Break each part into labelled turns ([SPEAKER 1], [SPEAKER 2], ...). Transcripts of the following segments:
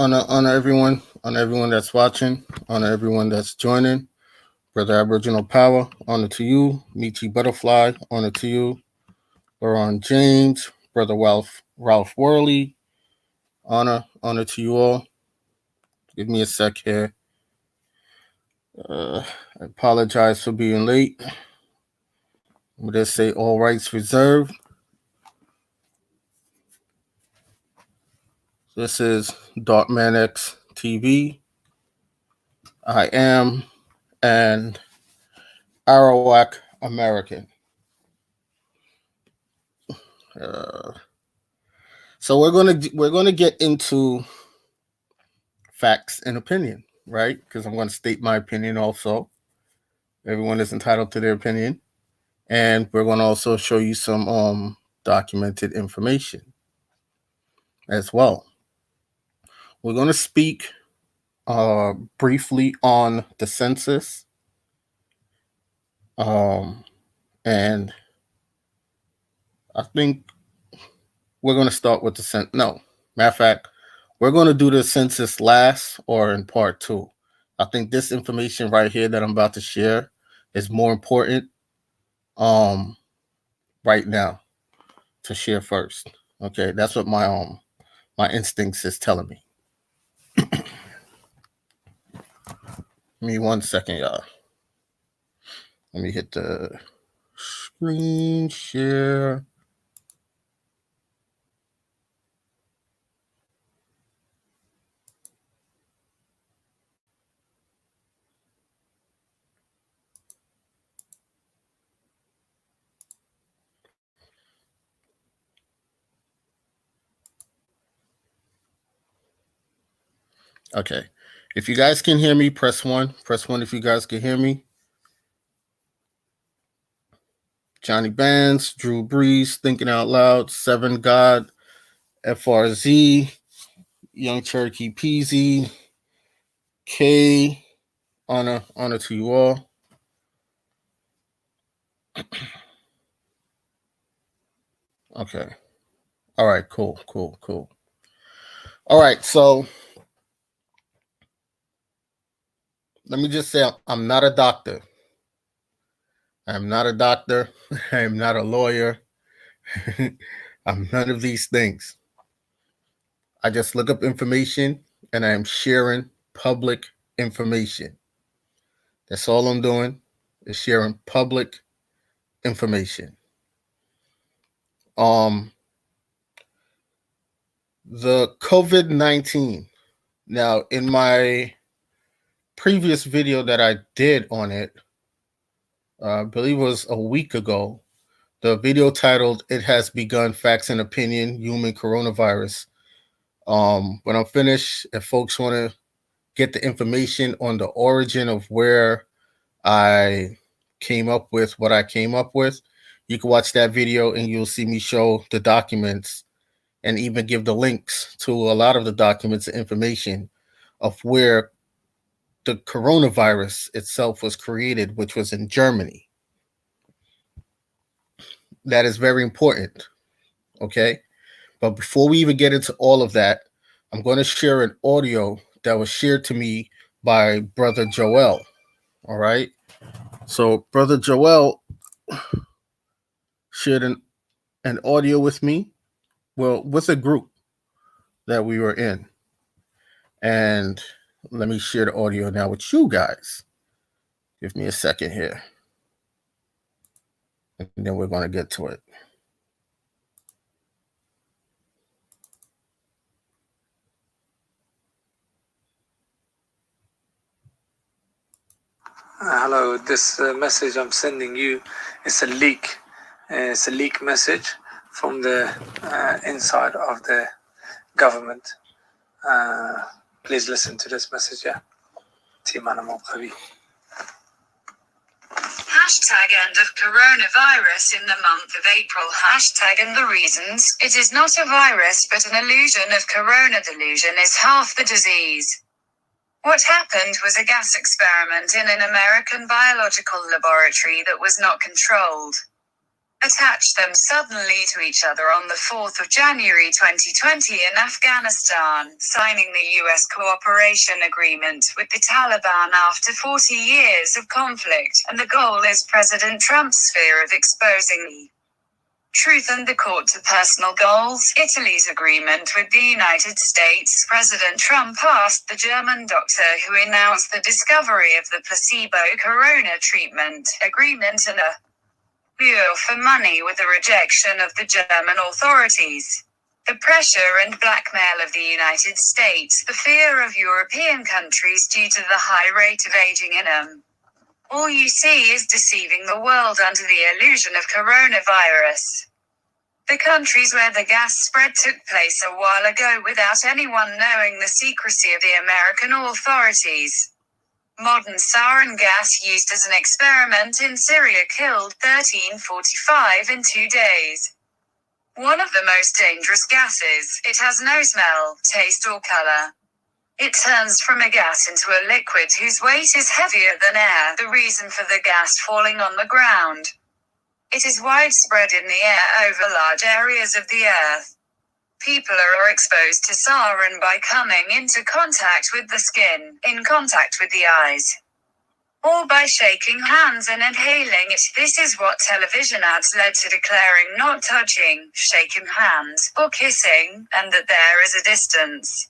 [SPEAKER 1] honor everyone that's watching, honor everyone that's joining. Brother Aboriginal Power, honor to you. Michi Butterfly, honor to you. Baron James, Brother Ralph Worley, honor to you all. Give me a sec here. I apologize for being late. I'm going to say all rights reserved. This is Darkman X TV. I am an Arawak American. So we're gonna get into facts and opinion, right? Because I'm going to state my opinion also. Everyone is entitled to their opinion, and we're going to also show you some documented information as well. We're going to speak briefly on the census, and I think we're going to start with the census. No, matter of fact, we're going to do the census last or in part 2. I think this information right here that I'm about to share is more important right now to share first. Okay, that's what my instincts is telling me. Give me 1 second, y'all. Let me hit the screen share. Okay. If you guys can hear me, press 1. Press 1 if you guys can hear me. Johnny Bands, Drew Brees, Thinking Out Loud, Seven God, FRZ, Young Cherokee Peasy, K, honor to you all. Okay. All right, cool. All right, so let me just say I'm not a doctor. I'm not a doctor. I'm not a lawyer. I'm none of these things. I just look up information and I'm sharing public information. That's all I'm doing is sharing public information. The COVID-19. Now, in my previous video that I did on it, I believe it was a week ago, the video titled "It Has Begun: Facts and Opinion, Human Coronavirus." When I'm finished, if folks want to get the information on the origin of where I came up with what I came up with, you can watch that video and you'll see me show the documents and even give the links to a lot of the documents and information of where the coronavirus itself was created, which was in Germany. That is very important, okay? But before we even get into all of that, I'm going to share an audio that was shared to me by Brother Joel, all right? So Brother Joel shared an audio with me, well, with a group that we were in. And let me share the audio now with you guys. Give me a second here. And then we're going to get to it.
[SPEAKER 2] Hello, this message I'm sending you is a leak. It's a leak message from the inside of the government. Please listen to this message, yeah?
[SPEAKER 3] Hashtag end of coronavirus in the month of April. Hashtag and the reasons. It is not a virus but an illusion of corona. Delusion is half the disease. What happened was a gas experiment in an American biological laboratory that was not controlled. attached them suddenly to each other on the 4th of January 2020 in Afghanistan, signing the U.S. cooperation agreement with the Taliban after 40 years of conflict, and the goal is President Trump's fear of exposing the truth and the court to personal goals. Italy's agreement with the United States. President Trump asked the German doctor who announced the discovery of the placebo Carona treatment agreement and a deal for money with the rejection of the German authorities. The pressure and blackmail of the United States, the fear of European countries due to the high rate of aging in them. All you see is deceiving the world under the illusion of coronavirus. The countries where the gas spread took place a while ago without anyone knowing the secrecy of the American authorities. Modern sarin gas used as an experiment in Syria killed 1345 in 2 days. One of the most dangerous gases, it has no smell, taste or color. It turns from a gas into a liquid whose weight is heavier than air, the reason for the gas falling on the ground. It is widespread in the air over large areas of the earth. People are exposed to sarin by coming into contact with the skin, in contact with the eyes, or by shaking hands and inhaling it. This is what television ads led to declaring not touching, shaking hands, or kissing, and that there is a distance.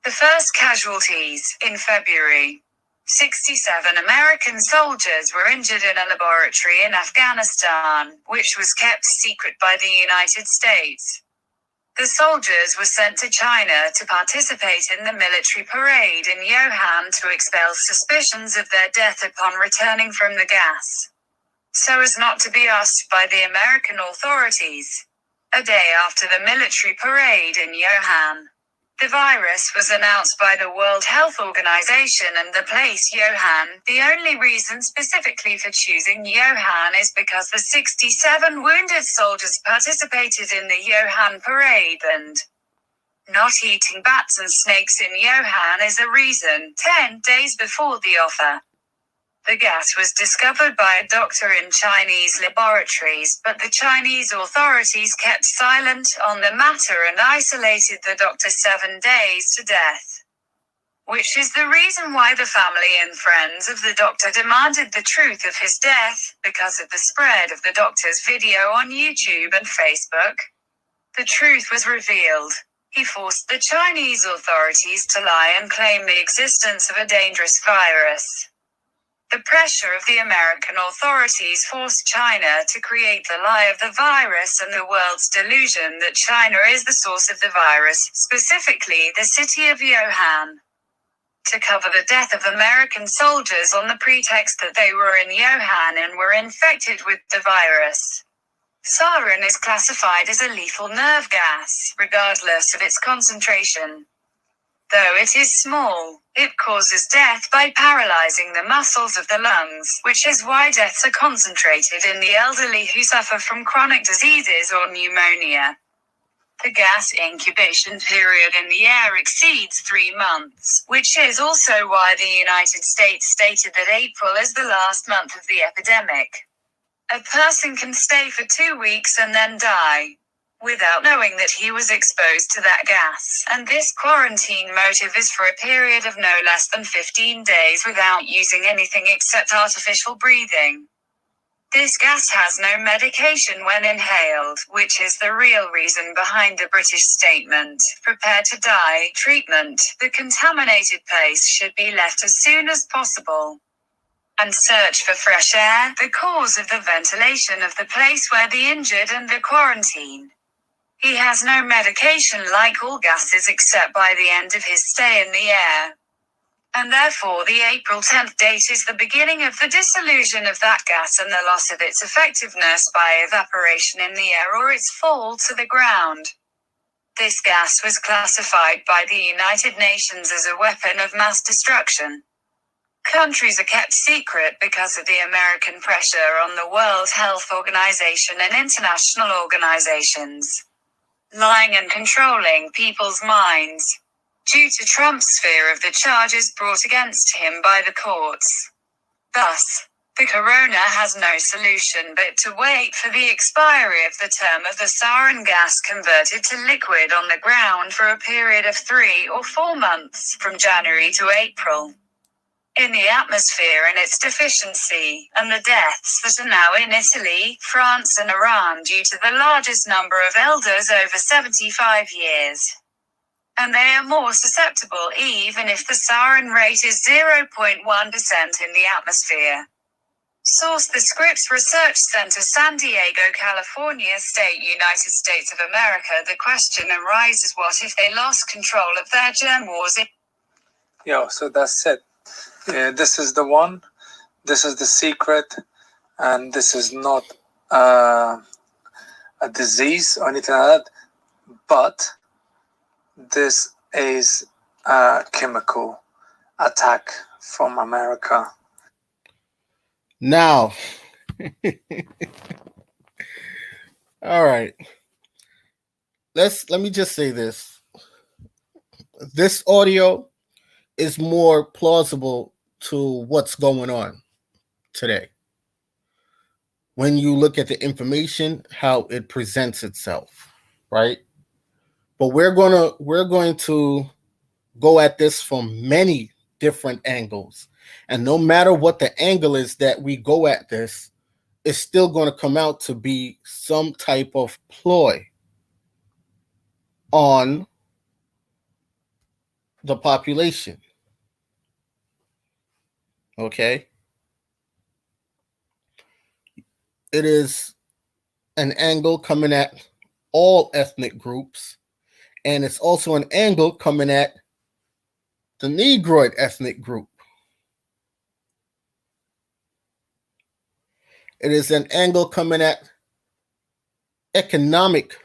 [SPEAKER 3] The first casualties, in February. 67 American soldiers were injured in a laboratory in Afghanistan, which was kept secret by the United States. The soldiers were sent to China to participate in the military parade in Wuhan to expel suspicions of their death upon returning from the gas, so as not to be asked by the American authorities. A day after the military parade in Wuhan, the virus was announced by the World Health Organization and the place Wuhan. The only reason specifically for choosing Wuhan is because the 67 wounded soldiers participated in the Wuhan parade, and not eating bats and snakes in Wuhan is a reason. 10 days before the offer, the gas was discovered by a doctor in Chinese laboratories, but the Chinese authorities kept silent on the matter and isolated the doctor 7 days to death. Which is the reason why the family and friends of the doctor demanded the truth of his death, because of the spread of the doctor's video on YouTube and Facebook. The truth was revealed. He forced the Chinese authorities to lie and claim the existence of a dangerous virus. The pressure of the American authorities forced China to create the lie of the virus and the world's delusion that China is the source of the virus, specifically the city of Wuhan, to cover the death of American soldiers on the pretext that they were in Wuhan and were infected with the virus. Sarin is classified as a lethal nerve gas, regardless of its concentration. Though it is small, it causes death by paralyzing the muscles of the lungs, which is why deaths are concentrated in the elderly who suffer from chronic diseases or pneumonia. The gas incubation period in the air exceeds 3 months, which is also why the United States stated that April is the last month of the epidemic. A person can stay for 2 weeks and then die, without knowing that he was exposed to that gas, and this quarantine motive is for a period of no less than 15 days without using anything except artificial breathing. This gas has no medication when inhaled, which is the real reason behind the British statement, "Prepare to die" treatment. The contaminated place should be left as soon as possible, and search for fresh air, the cause of the ventilation of the place where the injured and the quarantine. He has no medication like all gases except by the end of his stay in the air. And therefore the April 10th date is the beginning of the dissolution of that gas and the loss of its effectiveness by evaporation in the air or its fall to the ground. This gas was classified by the United Nations as a weapon of mass destruction. Countries are kept secret because of the American pressure on the World Health Organization and international organizations, lying and controlling people's minds, due to Trump's fear of the charges brought against him by the courts. Thus, The corona has no solution but to wait for the expiry of the term of the sarin gas converted to liquid on the ground for a period of 3 or 4 months, from January to April, in the atmosphere and its deficiency, and the deaths that are now in Italy, France and Iran due to the largest number of elders over 75 years. And they are more susceptible even if the sarin rate is 0.1% in the atmosphere. Source: The Scripps Research Center, San Diego, California, State, United States of America. The question arises, what if they lost control of their germ wars?
[SPEAKER 2] So that's it. This is the one. This is the secret. And this is not a disease or anything like that. But this is a chemical attack from America.
[SPEAKER 1] Now, all right. Let me just say this. This audio is more plausible to what's going on today. When you look at the information, how it presents itself, right? But we're going to go at this from many different angles. And no matter what the angle is that we go at this, it's still going to come out to be some type of ploy on the population. Okay? It is an angle coming at all ethnic groups, and it's also an angle coming at the Negroid ethnic group. It is an angle coming at economic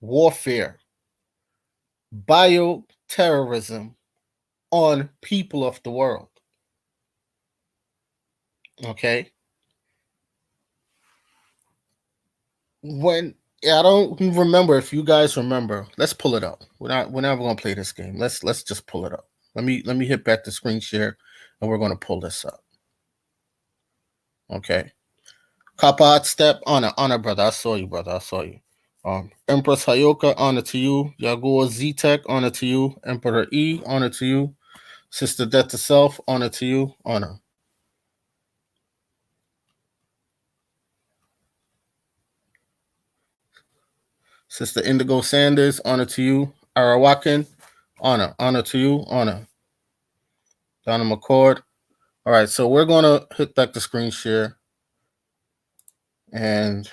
[SPEAKER 1] warfare, bioterrorism on people of the world. Okay? I don't remember if you guys remember. Let's pull it up. We're never going to play this game. Let's just pull it up. Let me hit back the screen share, and we're going to pull this up. Okay. Kappa Step, honor, brother. I saw you, brother. I saw you. Empress Hayoka, honor to you. Yagoa Z-Tech, honor to you. Emperor E, honor to you. Sister Death to Self, honor to you. Honor. Sister Indigo Sanders, honor to you. Arawakan, honor to you. Honor. Donna McCord. All right, so we're going to hit back the screen share. And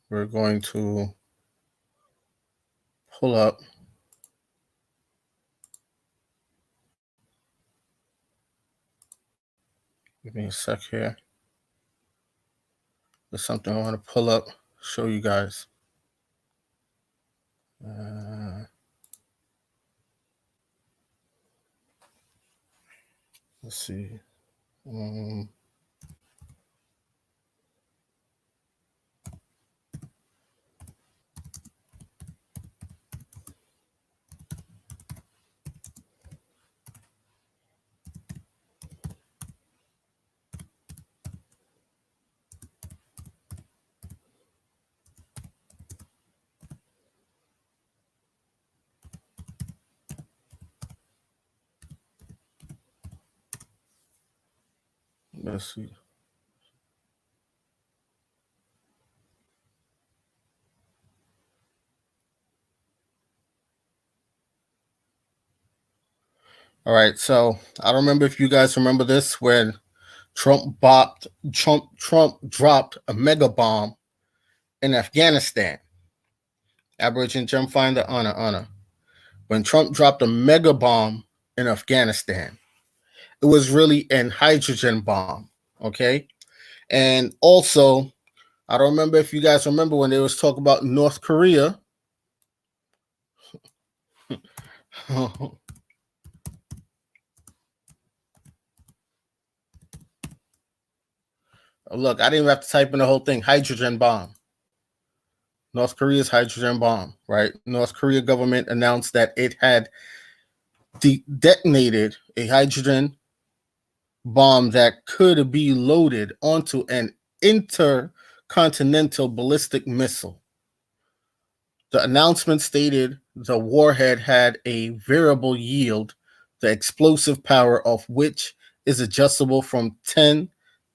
[SPEAKER 1] we're going to pull up. Give me a sec here. There's something I want to pull up, show you guys. Let's see. Let's see. All right, so I don't remember if you guys remember this when Trump dropped a mega bomb in Afghanistan. Aboriginal Gem Finder, honor. When Trump dropped a mega bomb in Afghanistan, it was really an hydrogen bomb, okay? And also, I don't remember if you guys remember when they was talking about North Korea. Look, I didn't even have to type in the whole thing. Hydrogen bomb. North Korea's hydrogen bomb, right? North Korea government announced that it had detonated a hydrogen bomb that could be loaded onto an intercontinental ballistic missile. The announcement stated the warhead had a variable yield, the explosive power of which is adjustable from 10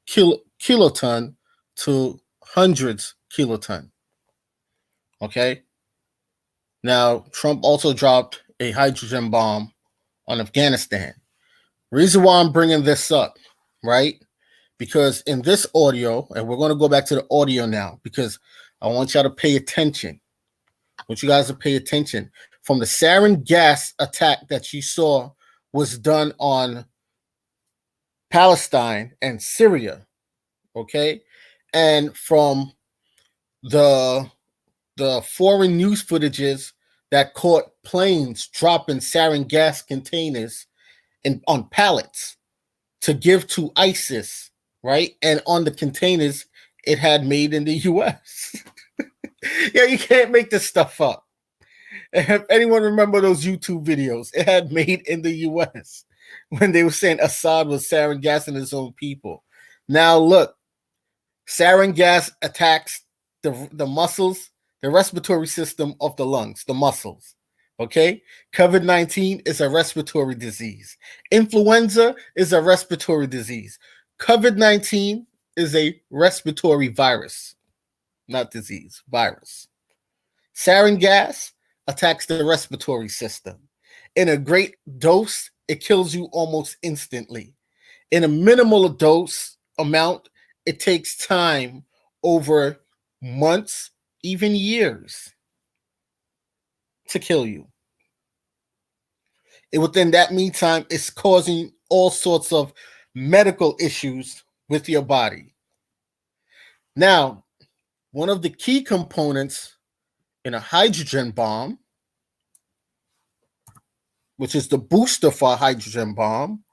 [SPEAKER 1] kiloton to hundreds kiloton. Okay. Now, Trump also dropped a hydrogen bomb on Afghanistan. Reason why I'm bringing this up, right? Because in this audio, and we're going to go back to the audio now, because I want y'all to pay attention. I want you guys to pay attention. From the sarin gas attack that you saw was done on Palestine and Syria, okay? And from the foreign news footages that caught planes dropping sarin gas containers on pallets to give to ISIS, right? And on the containers, it had made in the U.S. Yeah, you can't make this stuff up. If anyone remember those YouTube videos, it had made in the U.S. when they were saying Assad was sarin gassing his own people. Now look, sarin gas attacks the muscles, the respiratory system of the lungs, the muscles. Okay? COVID-19 is a respiratory disease. Influenza is a respiratory disease. COVID-19 is a respiratory virus, not disease, virus. Sarin gas attacks the respiratory system. In a great dose, it kills you almost instantly. In a minimal dose amount, it takes time over months, even years to kill you. And within that meantime, it's causing all sorts of medical issues with your body. Now, one of the key components in a hydrogen bomb, which is the booster for a hydrogen bomb,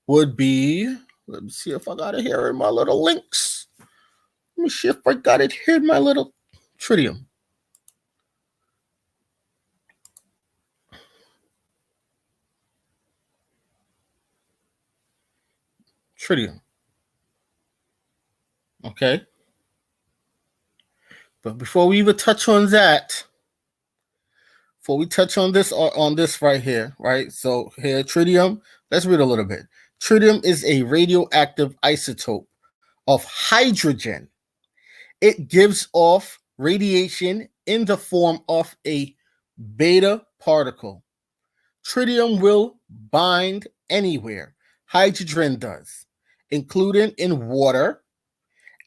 [SPEAKER 1] would be, let me see if I got it here in my little links. Let me see if I got it here in my little tritium. Tritium. Okay. But before we even touch on that, before we touch on this right here, right? So here, tritium, let's read a little bit. Tritium is a radioactive isotope of hydrogen. It gives off radiation in the form of a beta particle. Tritium will bind anywhere hydrogen does, including in water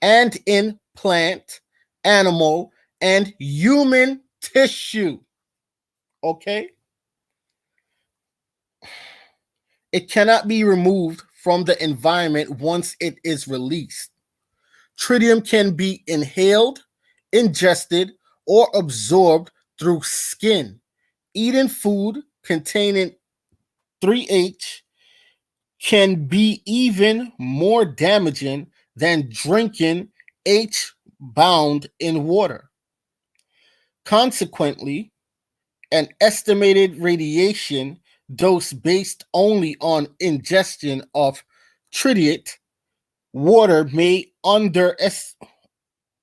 [SPEAKER 1] and in plant, animal, and human tissue. Okay? It cannot be removed from the environment once it is released. Tritium can be inhaled, ingested, or absorbed through skin. Eating food containing 3H can be even more damaging than drinking H bound in water. Consequently, an estimated radiation dose based only on ingestion of tritiate water may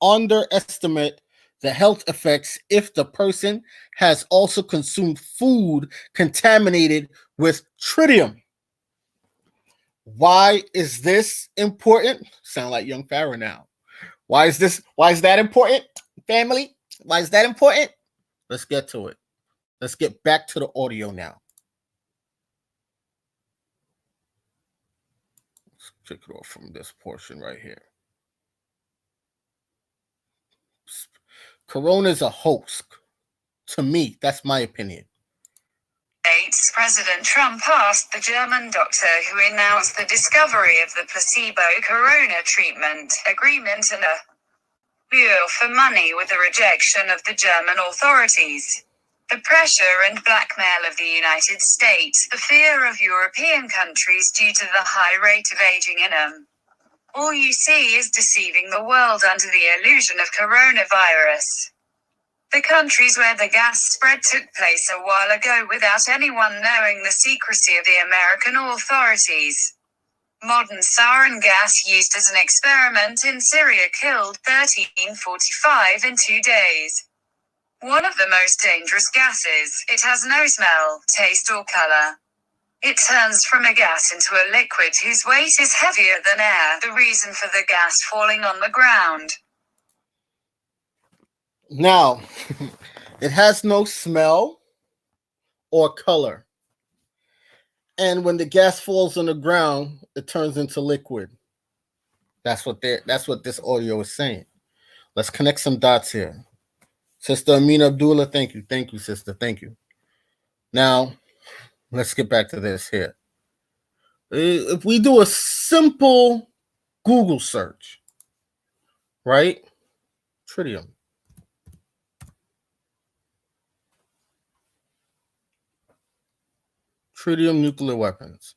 [SPEAKER 1] underestimate the health effects if the person has also consumed food contaminated with tritium. Why is this important? Sound like young Pharaoh now. Why is that important, family? Why is that important? Let's get to it. Let's get back to the audio now. Let's check it off from this portion right here. Carona is a hoax. To me, that's my opinion.
[SPEAKER 3] President Trump asked the German doctor who announced the discovery of the placebo Carona treatment agreement and a deal for money with the rejection of the German authorities. The pressure and blackmail of the United States, the fear of European countries due to the high rate of aging in them. All you see is deceiving the world under the illusion of coronavirus. The countries where the gas spread took place a while ago without anyone knowing the secrecy of the American authorities. Modern sarin gas used as an experiment in Syria killed 1345 in 2 days. One of the most dangerous gases, it has no smell, taste or color. It turns from a gas into a liquid whose weight is heavier than air, the reason for the gas falling on the ground.
[SPEAKER 1] Now, it has no smell or color. And when the gas falls on the ground, it turns into liquid. That's what this audio is saying. Let's connect some dots here. Sister Amina Abdullah, thank you. Thank you, sister. Thank you. Now, let's get back to this here. If we do a simple Google search, right? Tritium. Tritium nuclear weapons.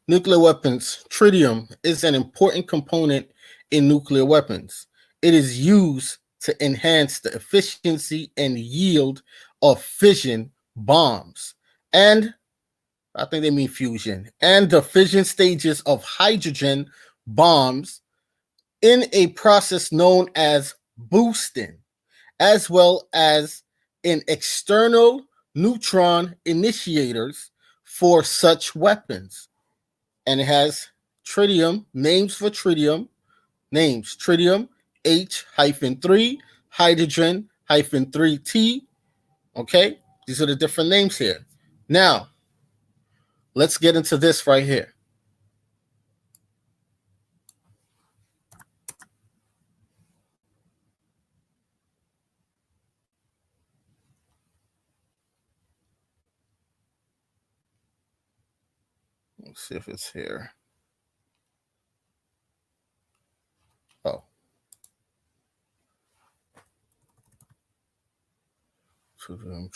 [SPEAKER 1] Nuclear weapons. Tritium is an important component in nuclear weapons. It is used to enhance the efficiency and yield of fission bombs, and I think they mean fusion, and the fission stages of hydrogen bombs in a process known as boosting, as well as in external neutron initiators for such weapons. And it has tritium, names for tritium, tritium H-3, hydrogen -3T. Okay, these are the different names here. Now, let's get into this right here. Let's see if it's here. Oh. Tritium,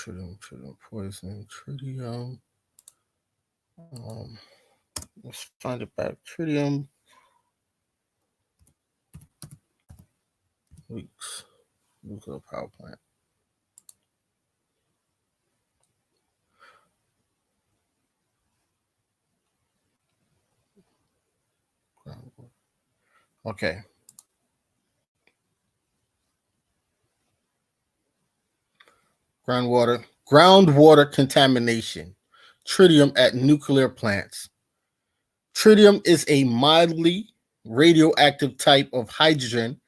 [SPEAKER 1] poison, tritium. Let's find it back. Tritium leaks. Nuclear power plant. Okay. Groundwater contamination. Tritium at nuclear plants. Tritium is a mildly radioactive type of hydrogen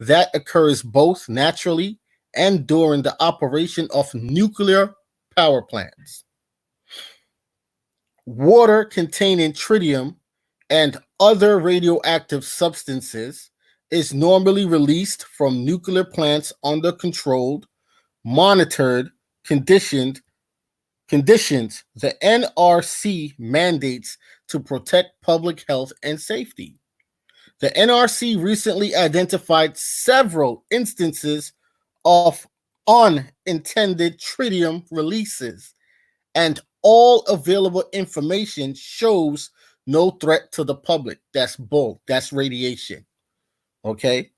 [SPEAKER 1] that occurs both naturally and during the operation of nuclear power plants. Water containing tritium and other radioactive substances is normally released from nuclear plants under controlled, monitored conditions the NRC mandates to protect public health and safety. The NRC recently identified several instances of unintended tritium releases, and all available information shows no threat to the public. That's bull. That's radiation. Okay.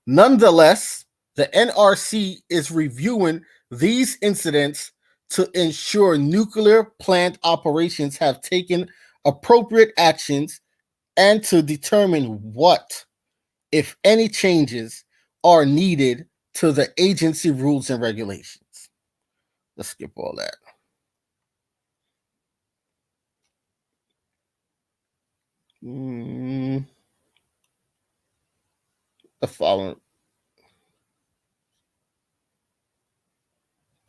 [SPEAKER 1] Nonetheless, the NRC is reviewing these incidents to ensure nuclear plant operations have taken appropriate actions and to determine what, if any, changes are needed to the agency rules and regulations. Let's skip all that. The following.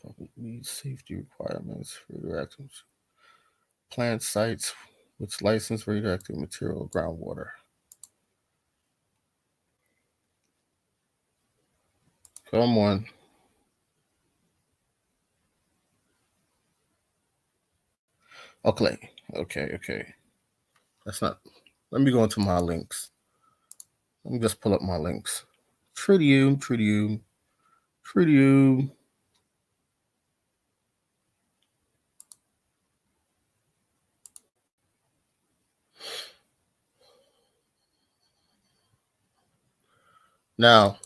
[SPEAKER 1] Public needs safety requirements for radioactive plant sites which license radioactive material groundwater. Come on. Okay. That's not. Let me go into my links. Let me just pull up my links. Tritium. Now,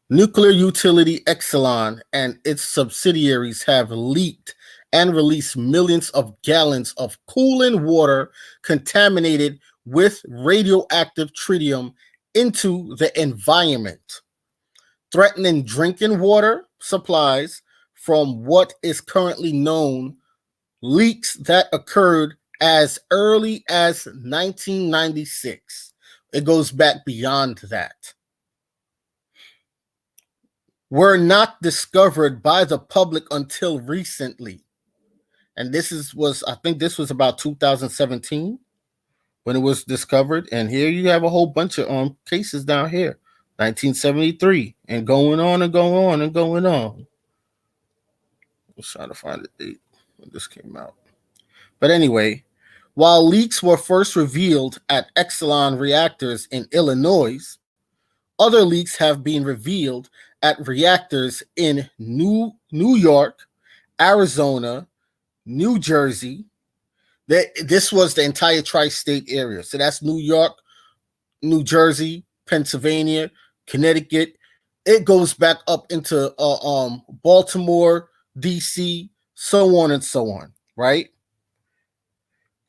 [SPEAKER 1] nuclear utility Exelon and its subsidiaries have leaked and released millions of gallons of cooling water contaminated with radioactive tritium into the environment, threatening drinking water supplies from what is currently known leaks that occurred as early as 1996. It goes back beyond that. Were not discovered by the public until recently. And I think this was about 2017 when it was discovered. And here you have a whole bunch of cases down here, 1973, and going on and going on and going on. I was trying to find the date when this came out. But anyway, while leaks were first revealed at Exelon reactors in Illinois, other leaks have been revealed at reactors in New York, Arizona, New Jersey. This was the entire tri-state area. So that's New York, New Jersey, Pennsylvania, Connecticut. It goes back up into Baltimore, DC, so on and so on, right?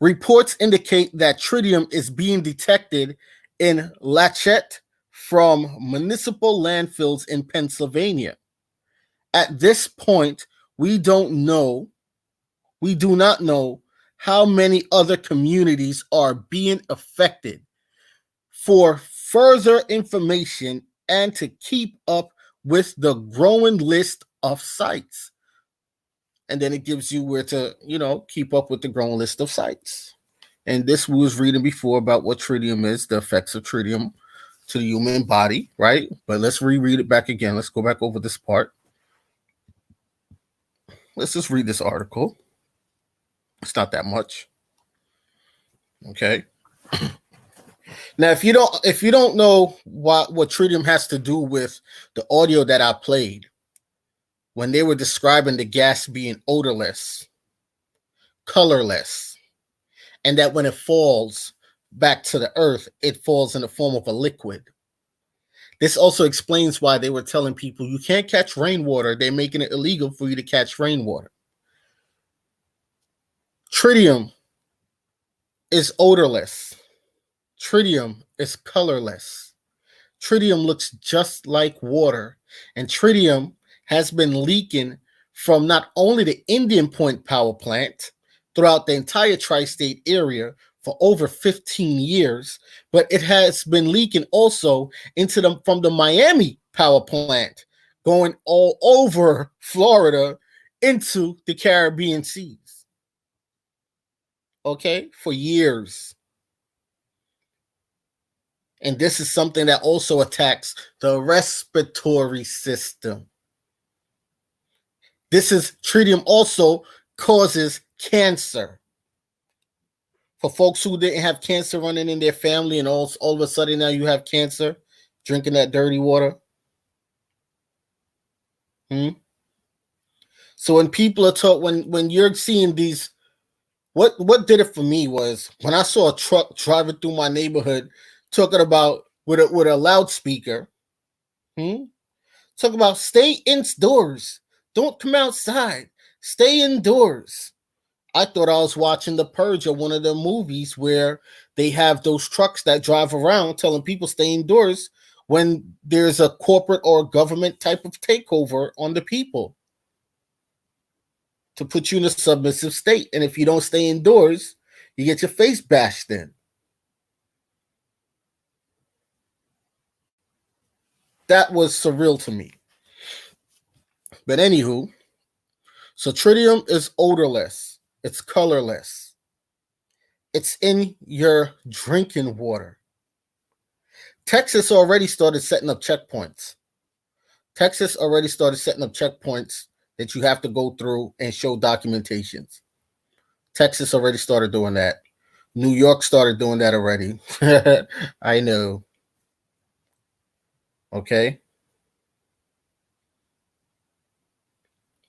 [SPEAKER 1] Reports indicate that tritium is being detected in Latchet from municipal landfills in Pennsylvania. At this point, we do not know how many other communities are being affected. For further information and to keep up with the growing list of sites. And then it gives you where to, keep up with the growing list of sites. And this we was reading before about what tritium is, the effects of tritium to the human body, right? But let's reread it back again. Let's go back over this part. Let's just read this article. It's not that much. Okay. Now, if you don't know what tritium has to do with the audio that I played, when they were describing the gas being odorless, colorless, and that when it falls back to the earth, it falls in the form of a liquid. This also explains why they were telling people you can't catch rainwater. They're making it illegal for you to catch rainwater. Tritium is odorless. Tritium is colorless. Tritium looks just like water. And tritium has been leaking from not only the Indian Point power plant throughout the entire tri-state area for over 15 years, but it has been leaking also from the Miami power plant, going all over Florida into the Caribbean seas. Okay, for years. And this is something that also attacks the respiratory system. Tritium also causes cancer. For folks who didn't have cancer running in their family and all of a sudden now you have cancer drinking that dirty water. So when people are taught, when you're seeing these, what did it for me was when I saw a truck driving through my neighborhood talking about with a loudspeaker, talking about stay indoors, don't come outside, stay indoors. I thought I was watching The Purge or one of the movies where they have those trucks that drive around telling people stay indoors when there's a corporate or government type of takeover on the people to put you in a submissive state. And if you don't stay indoors, you get your face bashed in. That was surreal to me. But anywho, so tritium is odorless. It's colorless. It's in your drinking water. Texas already started setting up checkpoints. Texas already started setting up checkpoints that you have to go through and show documentations. Texas already started doing that. New York started doing that already. I know. Okay.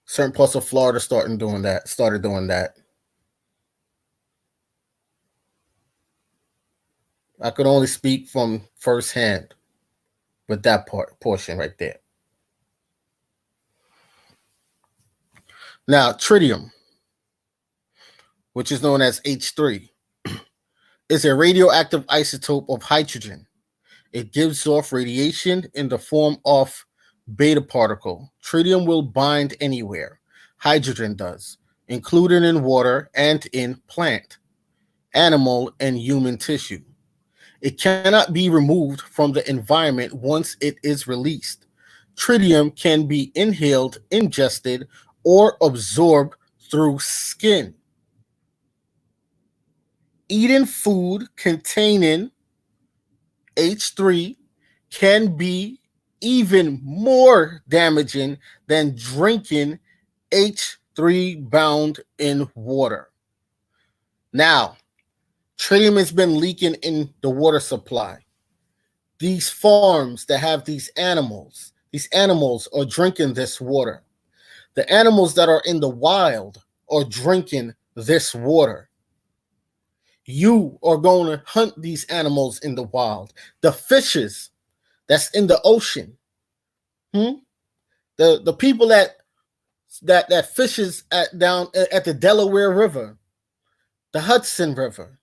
[SPEAKER 1] Certain parts of Florida started doing that. I could only speak from firsthand with that portion right there. Now, tritium, which is known as H3, is a radioactive isotope of hydrogen. It gives off radiation in the form of beta particle. Tritium will bind anywhere. Hydrogen does, including in water and in plant, animal, and human tissue. It cannot be removed from the environment once it is released. Tritium can be inhaled, ingested, or absorbed through skin. Eating food containing H3 can be even more damaging than drinking H3 bound in water. Now, tritium has been leaking in the water supply. These farms that have these animals are drinking this water. The animals that are in the wild are drinking this water. You are going to hunt these animals in the wild. The fishes that's in the ocean. The people that fishes down at the Delaware River, the Hudson River.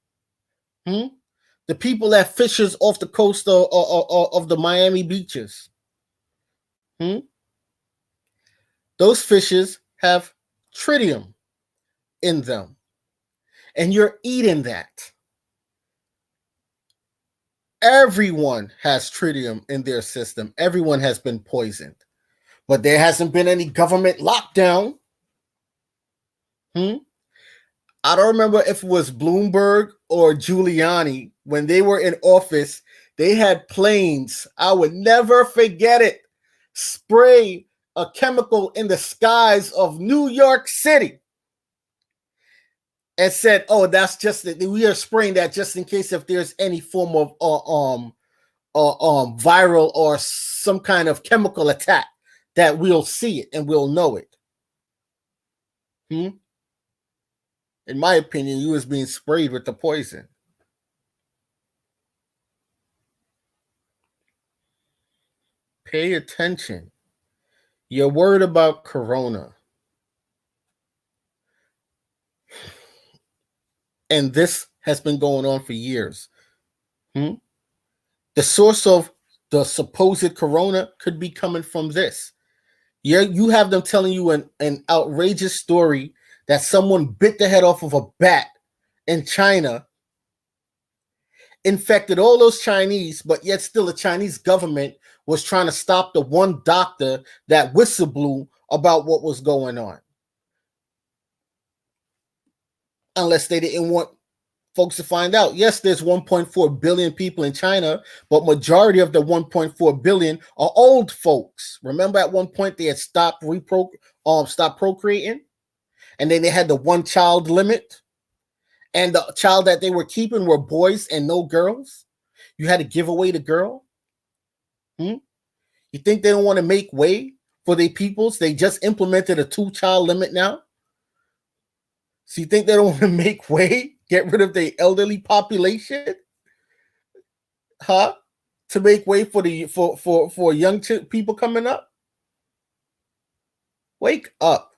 [SPEAKER 1] The people that fishes off the coast of the Miami beaches. Those fishes have tritium in them. And you're eating that. Everyone has tritium in their system. Everyone has been poisoned. But there hasn't been any government lockdown. I don't remember if it was Bloomberg or Giuliani. When they were in office, they had planes. I would never forget it. Spray a chemical in the skies of New York City. And said, "Oh, that's just that we are spraying that just in case if there's any form of viral or some kind of chemical attack that we'll see it and we'll know it." In my opinion, you was being sprayed with the poison. Pay attention. You're worried about Corona. And this has been going on for years. The source of the supposed Corona could be coming from this. You have them telling you an outrageous story that someone bit the head off of a bat in China, infected all those Chinese, but yet still the Chinese government was trying to stop the one doctor that whistleblew about what was going on. Unless they didn't want folks to find out. Yes, there's 1.4 billion people in China, but majority of the 1.4 billion are old folks. Remember at one point they had stopped procreating, and then they had the one child limit, and the child that they were keeping were boys and no girls. You had to give away the girl. You think they don't want to make way for their peoples? They just implemented a 2-child limit now. So you think they don't want to make way, get rid of the elderly population, to make way for the for young people coming up? Wake up!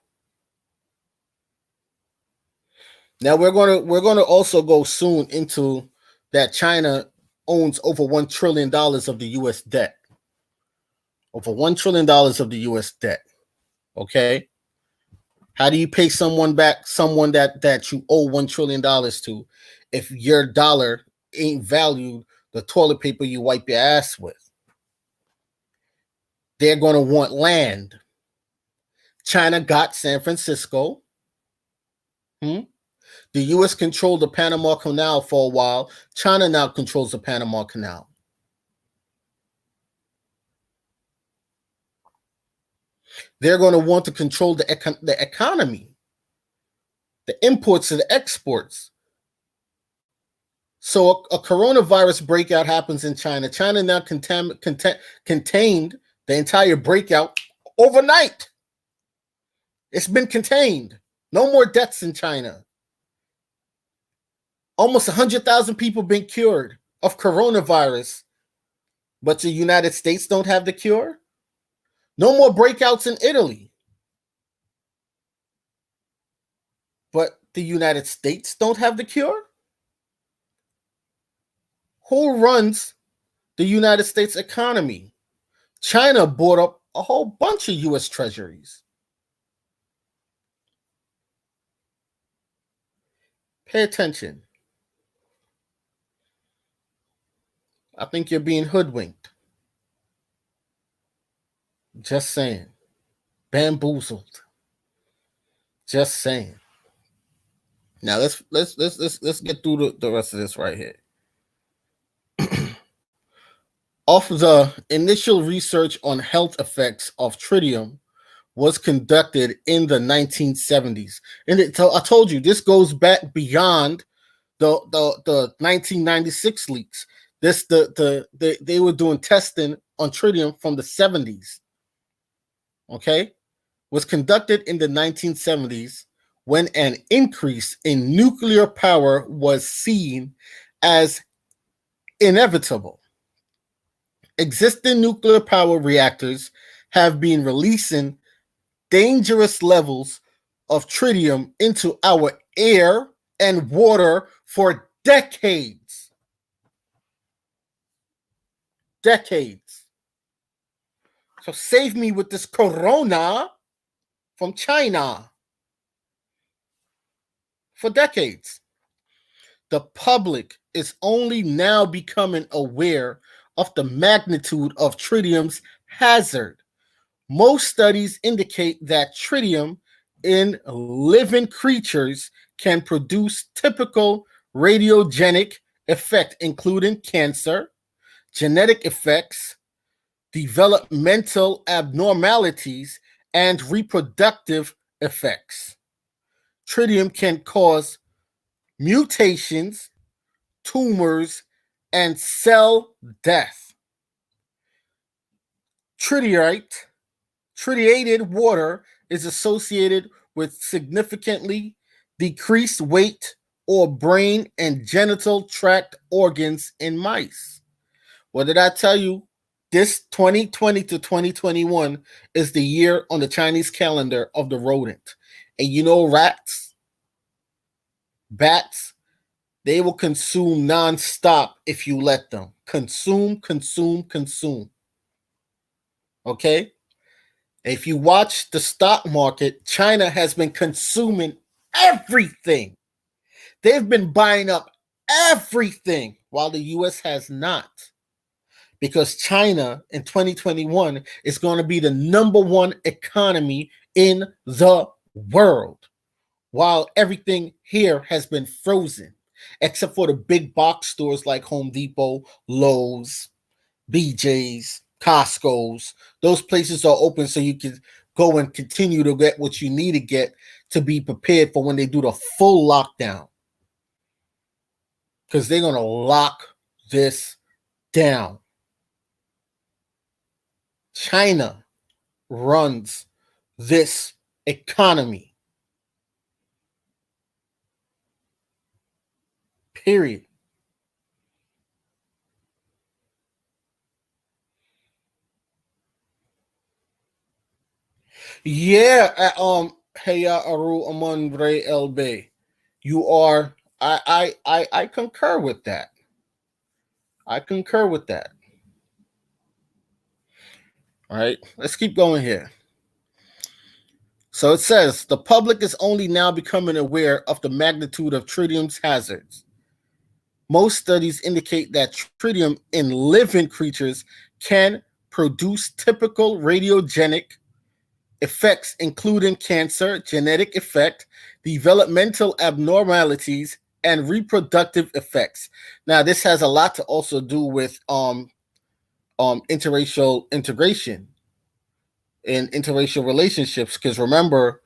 [SPEAKER 1] Now we're gonna also go soon into that China owns over $1 trillion of the U.S. debt. Over $1 trillion of the U.S. debt. Okay. How do you pay someone back, someone that you owe $1 trillion to, if your dollar ain't valued the toilet paper you wipe your ass with? They're going to want land. China got San Francisco. The U.S. controlled the Panama Canal for a while. China now controls the Panama Canal. They're going to want to control the economy, the imports and the exports. So a coronavirus breakout happens in China. China now contained the entire breakout overnight. It's been contained. No more deaths in China. Almost 100,000 people been cured of coronavirus, but the United States don't have the cure? No more breakouts in Italy, but the United States don't have the cure? Who runs the United States economy? China bought up a whole bunch of U.S. treasuries. Pay attention. I think you're being hoodwinked. Just saying. Bamboozled. Just saying. Now let's get through the rest of this right here. Of the initial research on health effects of tritium was conducted in the 1970s. And I told you, this goes back beyond the 1996 leaks. They were doing testing on tritium from the 70s. Okay? Was conducted in the 1970s when an increase in nuclear power was seen as inevitable. Existing nuclear power reactors have been releasing dangerous levels of tritium into our air and water for decades. Decades. So save me with this Corona from China. For decades. The public is only now becoming aware of the magnitude of tritium's hazard. Most studies indicate that tritium in living creatures can produce typical radiogenic effect, including cancer, genetic effects, developmental abnormalities, and reproductive effects. Tritium can cause mutations, tumors, and cell death. Tritiated water is associated with significantly decreased weight or brain and genital tract organs in mice. What did I tell you? This 2020 to 2021 is the year on the Chinese calendar of the rodent. And you know rats, bats, they will consume nonstop if you let them. Consume. Okay? If you watch the stock market, China has been consuming everything. They've been buying up everything while the U.S. has not. Because China in 2021 is going to be the number one economy in the world, while everything here has been frozen, except for the big box stores like Home Depot, Lowe's, BJ's, Costco's. Those places are open so you can go and continue to get what you need to get to be prepared for when they do the full lockdown. Because they're going to lock this down. China runs this economy. Period. Yeah, Heya Aru Amandre El Bay. You are I concur with that. I concur with that. All right, let's keep going here. So it says the public is only now becoming aware of the magnitude of tritium's hazards. Most studies indicate that tritium in living creatures can produce typical radiogenic effects, including cancer, genetic effect, developmental abnormalities, and reproductive effects. Now, this has a lot to also do with interracial integration and interracial relationships, because remember,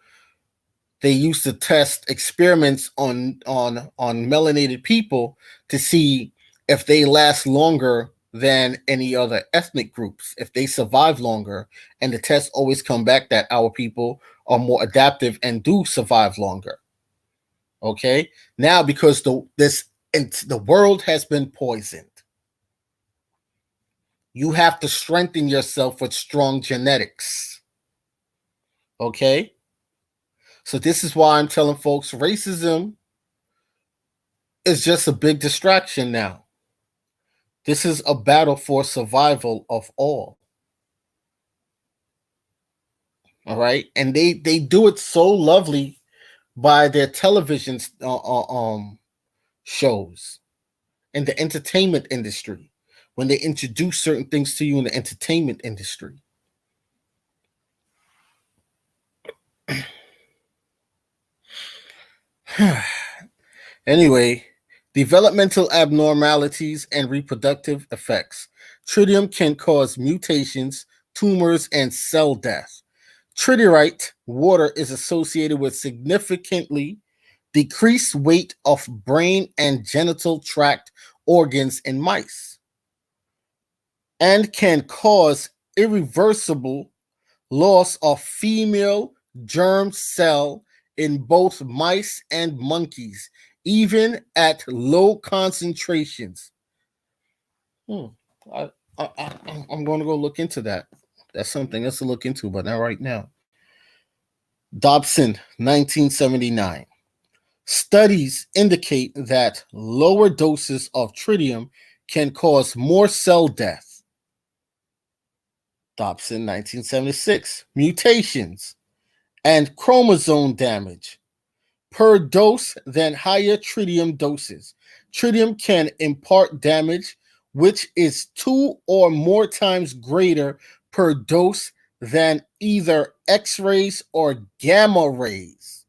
[SPEAKER 1] they used to test experiments on melanated people to see if they last longer than any other ethnic groups, if they survive longer. And the tests always come back that our people are more adaptive and do survive longer. Okay, now because the world has been poisoned, you have to strengthen yourself with strong genetics. Okay? So this is why I'm telling folks racism is just a big distraction now. This is a battle for survival of all. All right? And they do it so lovely by their television shows in the entertainment industry when they introduce certain things to you in the entertainment industry. Anyway, developmental abnormalities and reproductive effects. Tritium can cause mutations, tumors, and cell death. Tritiorite water is associated with significantly decreased weight of brain and genital tract organs in mice and can cause irreversible loss of female germ cell in both mice and monkeys, even at low concentrations. I'm going to go look into that. That's something else to look into, but not right now. Dobson, 1979. Studies indicate that lower doses of tritium can cause more cell death. Dobson, 1976. Mutations and chromosome damage per dose than higher tritium doses. Tritium can impart damage which is 2 or more times greater per dose than either X-rays or gamma rays.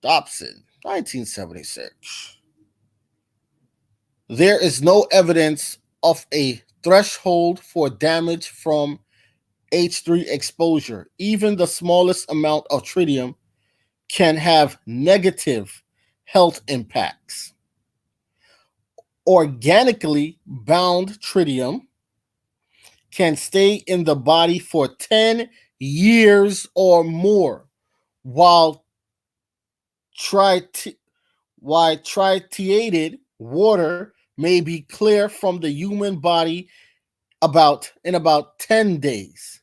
[SPEAKER 1] Dobson, 1976. There is no evidence of a threshold for damage from H3 exposure. Even the smallest amount of tritium can have negative health impacts. Organically bound tritium can stay in the body for 10 years or more, while tritiated water may be clear from the human body in about 10 days.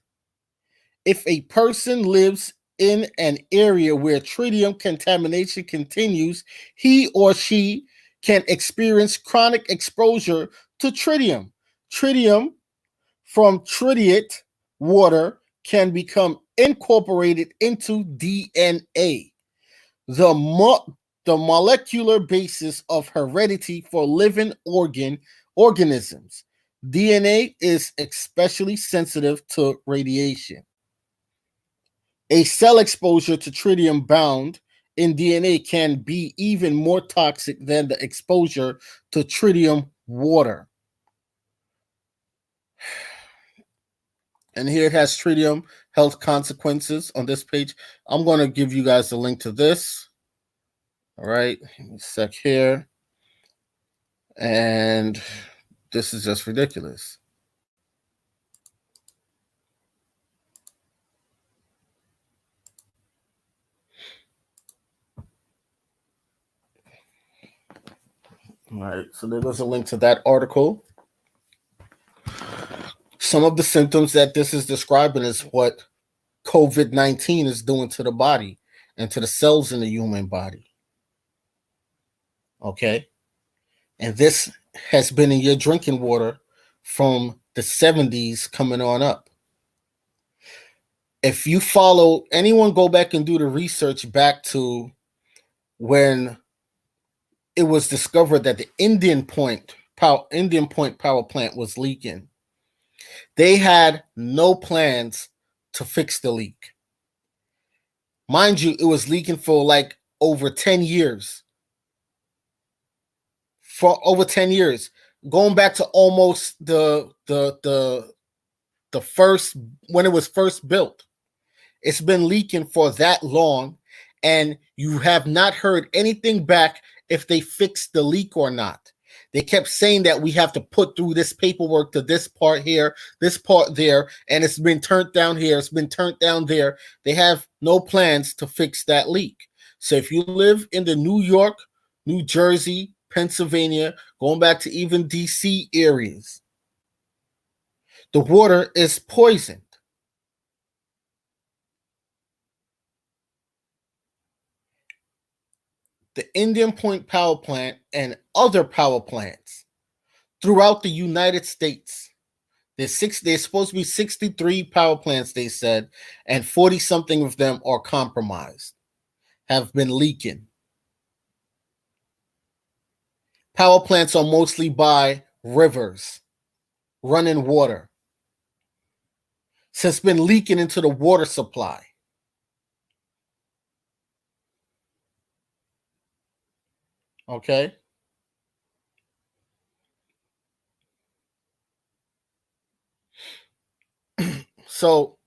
[SPEAKER 1] If a person lives in an area where tritium contamination continues, he or she can experience chronic exposure to tritium. Tritium from tritiate water can become incorporated into DNA. The molecular basis of heredity for living organisms. DNA is especially sensitive to radiation. A cell exposure to tritium bound in DNA can be even more toxic than the exposure to tritium water. And here it has tritium health consequences on this page. I'm going to give you guys a link to this. All right, a sec here. And this is just ridiculous. All right, so there's a link to that article. Some of the symptoms that this is describing is what COVID-19 is doing to the body and to the cells in the human body. Okay? And this has been in your drinking water from the 70s coming on up. If you follow anyone, go back and do the research back to when it was discovered that the Indian Point power plant was leaking. They had no plans to fix the leak. Mind you, it was leaking for like over 10 years. For over 10 years. Going back to almost the first, when it was first built. It's been leaking for that long, and you have not heard anything back if they fixed the leak or not. They kept saying that we have to put through this paperwork to this part here, this part there, and it's been turned down here, it's been turned down there. They have no plans to fix that leak. So if you live in the New York, New Jersey, Pennsylvania, going back to even DC areas, The water is poisoned. The Indian Point Power Plant and other power plants throughout the United States. There's supposed to be 63 power plants, they said, and 40 something of them are compromised, have been leaking. Power plants are mostly by rivers, running water. So it's been leaking into the water supply. Okay? So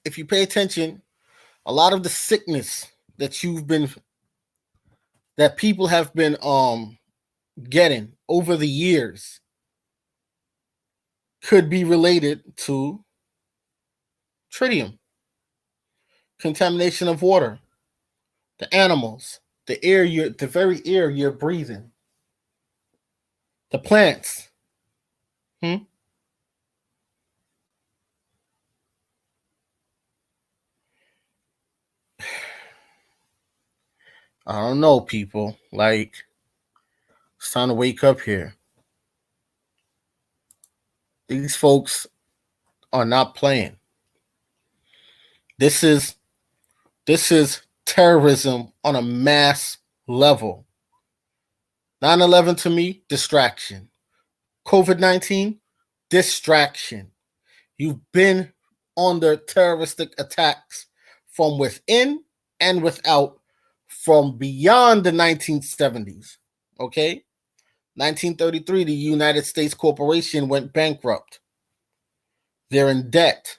[SPEAKER 1] if you pay attention, a lot of the sickness that people have been getting over the years could be related to tritium, contamination of water, the animals, the very air you're breathing, the plants. I don't know, people. Like, it's time to wake up here. These folks are not playing. This is terrorism on a mass level. 9/11 to me, distraction. COVID-19, distraction. You've been under terroristic attacks from within and without from beyond the 1970s. Okay? 1933, the United States Corporation went bankrupt. They're in debt.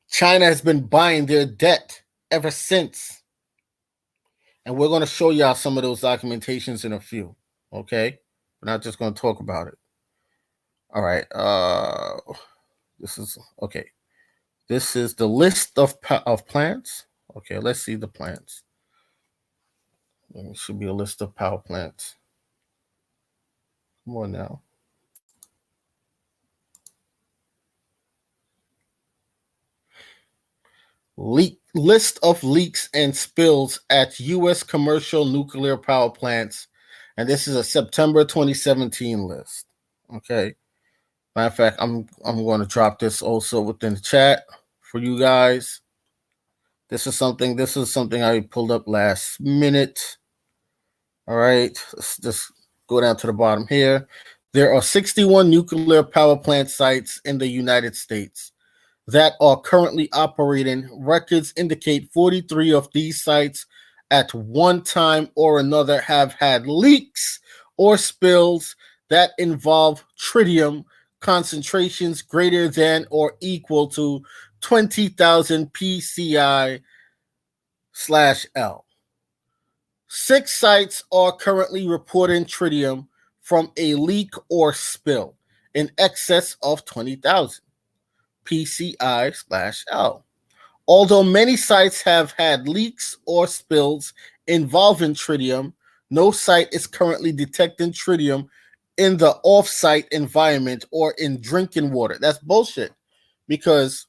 [SPEAKER 1] China has been buying their debt ever since. And we're going to show y'all some of those documentations in a few. Okay? We're not just going to talk about it. All right. This is okay. This is the list of plants. Okay, let's see the plants. It should be a list of power plants. Come on now. List of leaks and spills at U.S. commercial nuclear power plants. And this is a September 2017 list. Okay. Matter of fact, I'm going to drop this also within the chat for you guys. This is something I pulled up last minute. All right, let's just go down to the bottom here. There are 61 nuclear power plant sites in the United States that are currently operating. Records indicate 43 of these sites at one time or another have had leaks or spills that involve tritium concentrations greater than or equal to 20,000 PCI/L. 6 sites are currently reporting tritium from a leak or spill in excess of 20,000 PCI/L. Although many sites have had leaks or spills involving tritium, no site is currently detecting tritium in the off-site environment or in drinking water. That's bullshit, because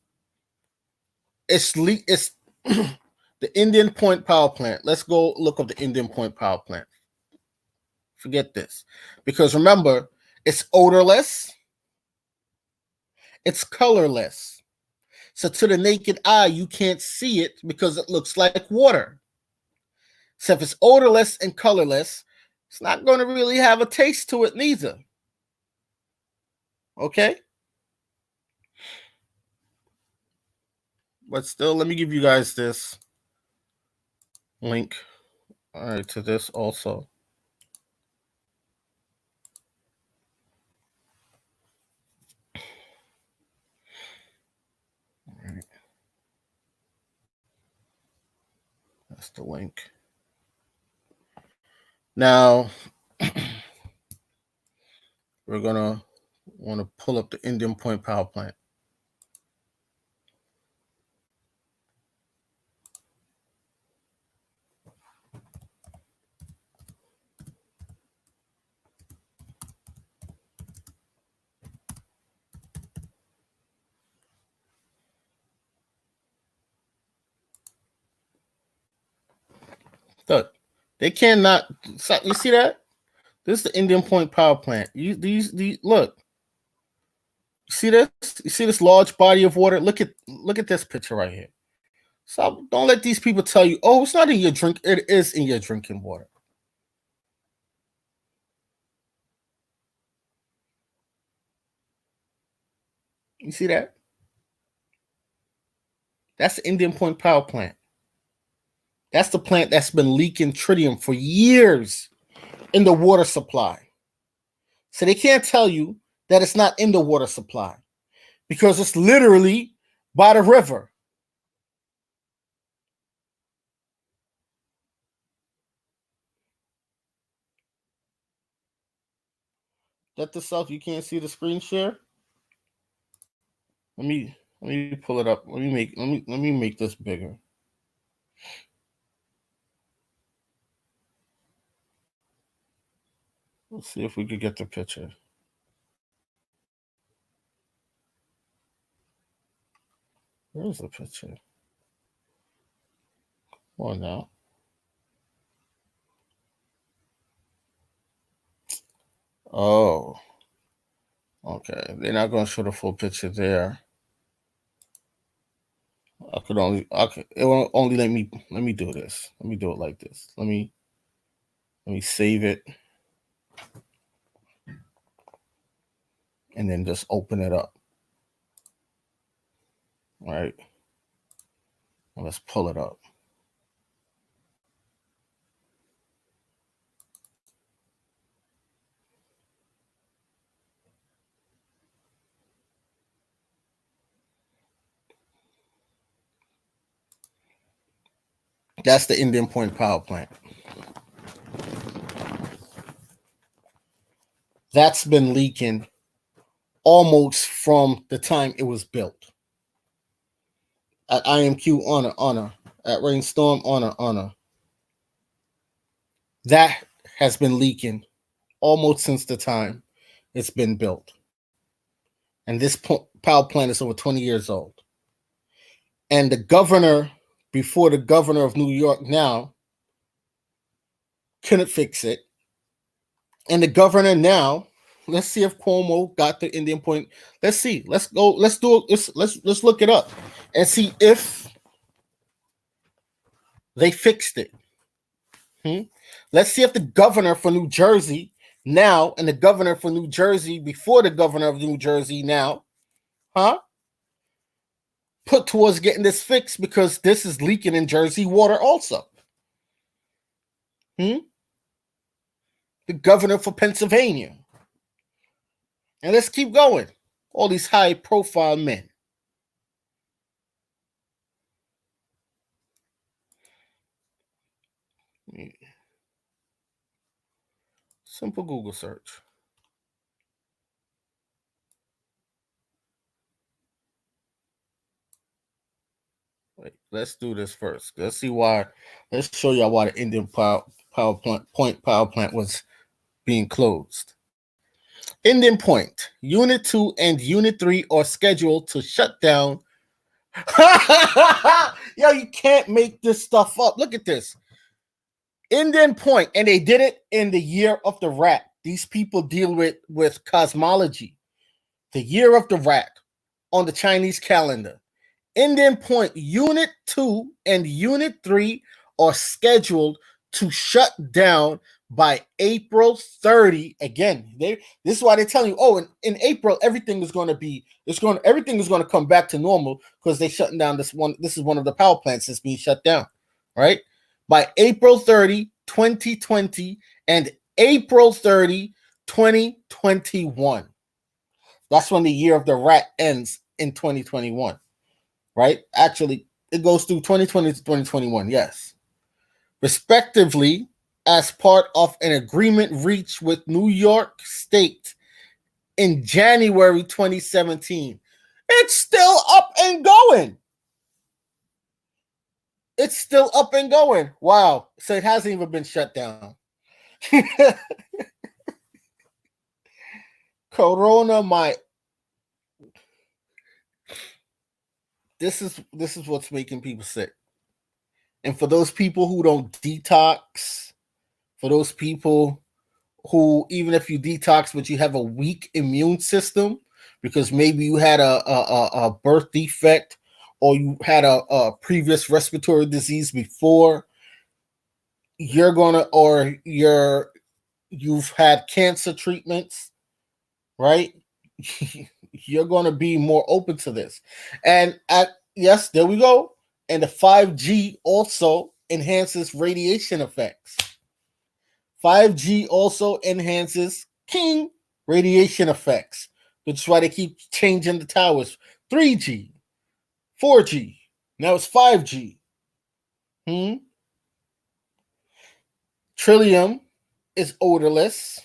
[SPEAKER 1] it's the Indian Point Power Plant. Let's go look up the Indian Point Power Plant. Forget this, because remember, it's odorless, it's colorless. So to the naked eye, you can't see it because it looks like water. So if it's odorless and colorless, it's not going to really have a taste to it neither. Okay? But still, let me give you guys this link. All right, to this also. All right. That's the link. Now, we're going to want to pull up the Indian Point Power Plant. Look, they cannot. You see that? This is the Indian Point Power Plant. These look. You see this? You see this large body of water? Look at this picture right here. So don't let these people tell you, oh, it's not in your drink. It is in your drinking water. You see that? That's the Indian Point Power Plant. That's the plant that's been leaking tritium for years in the water supply. So they can't tell you that it's not in the water supply because it's literally by the river. Let this up. You can't see the screen share. Let me pull it up. Let me make this bigger. Let's see if we could get the picture. Where's the picture? Oh, now. Oh. Okay. They're not going to show the full picture there. It will only let me do this. Let me do it like this. Let me save it. And then just open it up. All right. Well, let's pull it up. That's the Indian Point Power Plant. That's been leaking almost from the time it was built. At IMQ, honor. At Rainstorm, honor. That has been leaking almost since the time it's been built. And this power plant is over 20 years old. And the governor, before the governor of New York now, couldn't fix it. And the governor now, let's see if Cuomo got the Indian Point. Let's see. Let's go. Let's do it. Let's look it up and see if they fixed it. Let's see if the governor for New Jersey now and the governor for New Jersey before the governor of New Jersey now, put towards getting this fixed, because this is leaking in Jersey water also. The governor for Pennsylvania. And let's keep going. All these high-profile men. Simple Google search. Wait, let's do this first. Let's see why. Let's show y'all why the Indian Power Plant was being closed. Indian Point, Unit 2 and Unit 3 are scheduled to shut down. Yo, you can't make this stuff up. Look at this. Indian Point, and they did it in the year of the rat. These people deal with cosmology. The year of the rat on the Chinese calendar. Indian Point, Unit 2 and Unit 3 are scheduled to shut down by April 30. Again, this is why they're telling you, oh, in April, everything is going to come back to normal, because they're shutting down this one. This is one of the power plants that's being shut down, right? By April 30, 2020 and April 30, 2021. That's when the year of the rat ends in 2021, right? Actually, it goes through 2020 to 2021, yes. Respectively, as part of an agreement reached with New York State in January 2017. It's still up and going. It's still up and going. Wow. So it hasn't even been shut down. Carona, this is what's making people sick. And for those people who don't detox, for those people who, even if you detox, but you have a weak immune system because maybe you had a birth defect or you had a previous respiratory disease before, you're gonna, or you've had cancer treatments, right? You're gonna be more open to this. And yes, there we go. And the 5G also enhances radiation effects. 5G also enhances king radiation effects, which is why they keep changing the towers. 3G, 4G, now it's 5G. Trillium is odorless,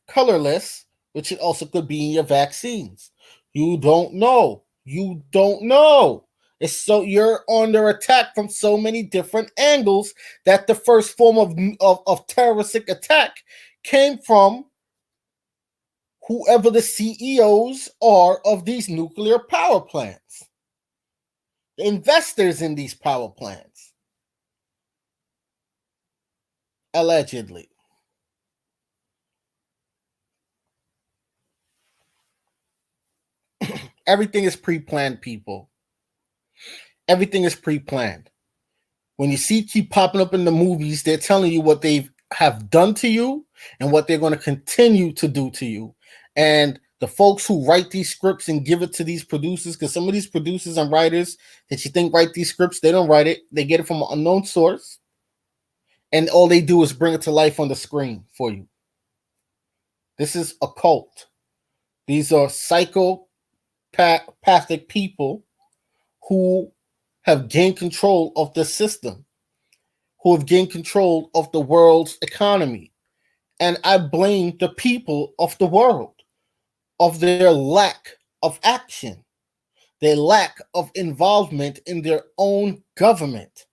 [SPEAKER 1] colorless, which it also could be in your vaccines. You don't know. You don't know. It's so you're under attack from so many different angles that the first form of terroristic attack came from whoever the CEOs are of these nuclear power plants, the investors in these power plants, allegedly. Everything is pre-planned, people. Everything is pre-planned. When you see keep popping up in the movies, they're telling you what they have done to you and what they're going to continue to do to you. And the folks who write these scripts and give it to these producers, because some of these producers and writers that you think write these scripts, they don't write it. They get it from an unknown source. And all they do is bring it to life on the screen for you. This is a cult. These are psychopathic people who have gained control of the system, who have gained control of the world's economy. And I blame the people of the world of their lack of action, their lack of involvement in their own government.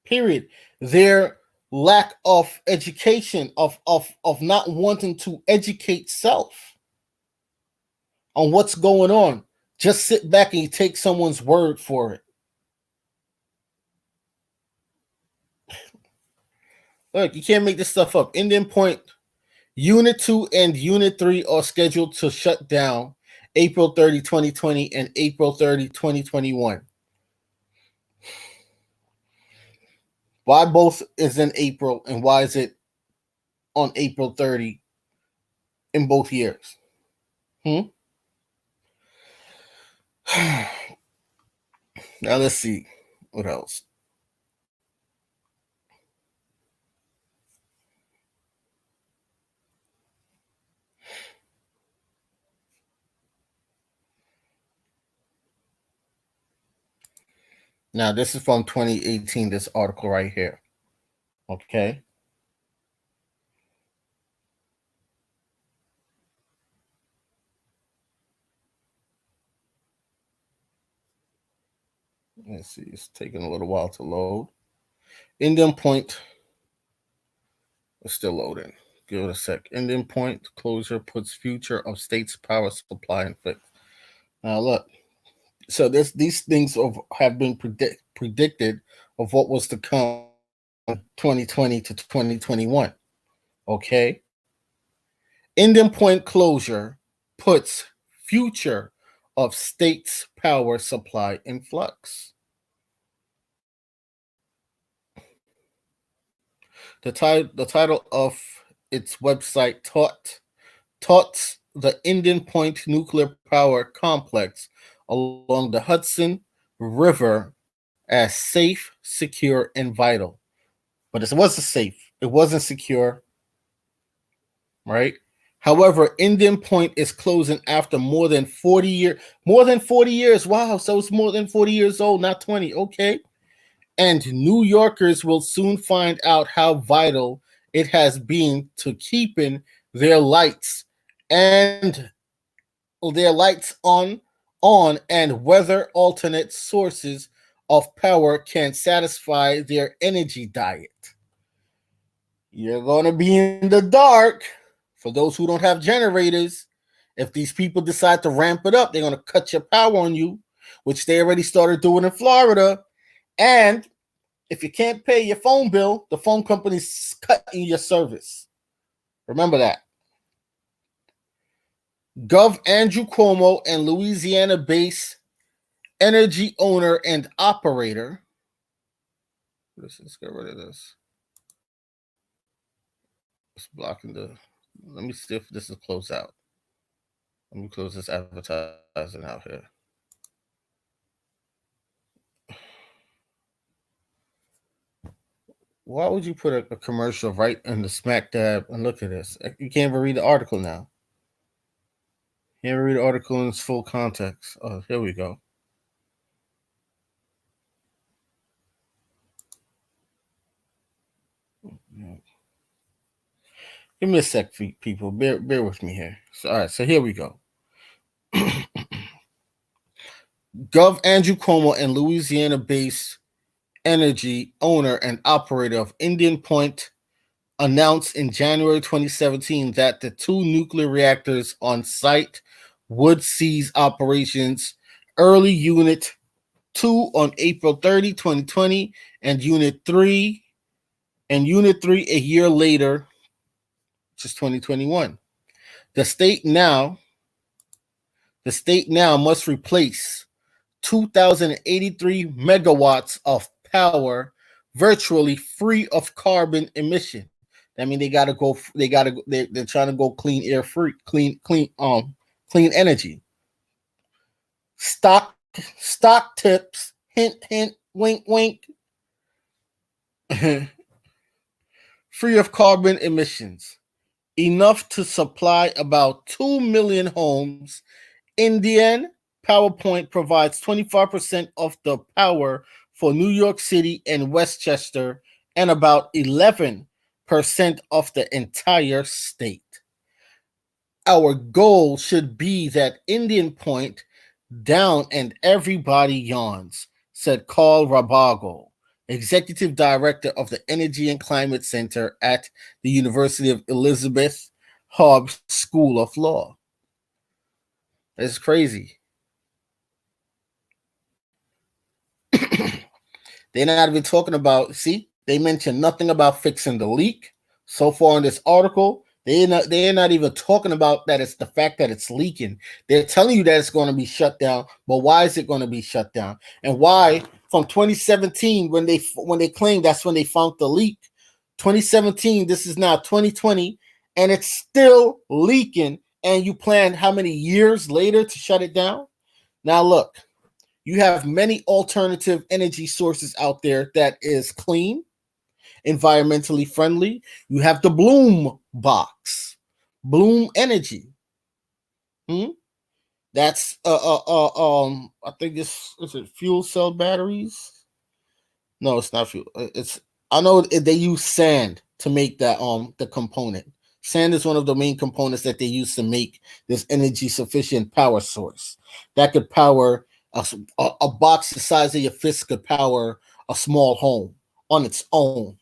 [SPEAKER 1] Period. Their lack of education, of not wanting to educate self on what's going on. Just sit back and you take someone's word for it. Look, you can't make this stuff up. Indian Point, Unit 2 and Unit 3 are scheduled to shut down April 30, 2020 and April 30, 2021. Why both is in April and why is it on April 30 in both years? Now let's see what else. Now this is from 2018, this article right here. Okay. Let's see, it's taking a little while to load. Indian Point is still loading. Give it a sec. Indian Point closure puts future of state's power supply in fix. Now look, so these things have been predicted of what was to come 2020 to 2021. Okay. Indian Point closure puts future of state's power supply in flux. The title of its website touts the Indian Point nuclear power complex along the Hudson River as safe, secure, and vital. But it wasn't safe. It wasn't secure, right? However, Indian Point is closing after more than 40 years. More than 40 years. Wow, so it's more than 40 years old, not 20. Okay. And New Yorkers will soon find out how vital it has been to keeping their lights and their lights on and whether alternate sources of power can satisfy their energy diet. You're going to be in the dark. For those who don't have generators, if these people decide to ramp it up, they're going to cut your power on you. which they already started doing in Florida. And if you can't pay your phone bill, the phone company's cutting your service. Remember that. Gov. Andrew Cuomo and Louisiana-based energy owner and operator. Let's get rid of this. It's blocking the. Let me see if this is closed out. Let me close this advertising out here. Why would you put a commercial right in the smack dab? And look at this. You can't even read the article now. You can't read the article in its full context. Oh, here we go. Give me a sec, people. Bear with me here. So, all right, so here we go. Gov. Andrew Cuomo and Louisiana-based energy owner and operator of Indian Point announced in January 2017 that the 2 nuclear reactors on site would cease operations. Early Unit 2 on April 30, 2020, and Unit 3 a year later, which is 2021. The state now must replace 2,083 megawatts of power virtually free of carbon emission. I mean, they're trying to go clean air free, clean energy. Stock tips, hint, hint, wink, wink. Free of carbon emissions. Enough to supply about 2 million homes. Indian PowerPoint provides 25% of the power for New York City and Westchester and about 11% of the entire state. Our goal should be that Indian Point down and everybody yawns, said Carl Rabago, executive director of the Energy and Climate Center at the University of Elizabeth Hobbs School of Law. It's crazy. They're not even talking about, see, they mentioned nothing about fixing the leak. So far in this article, they're not even talking about that. It's the fact that it's leaking. They're telling you that it's going to be shut down, but why is it going to be shut down? And why from 2017 when they claim that's when they found the leak, 2017, this is now 2020, and it's still leaking, and you plan how many years later to shut it down? Now look, you have many alternative energy sources out there that is clean, environmentally friendly. You have the Bloom box, Bloom Energy. That's I think this is it fuel cell batteries. No, it's not fuel. I know they use sand to make that the component. Sand is one of the main components that they use to make this energy sufficient power source that could power a box the size of your fist could power a small home on its own.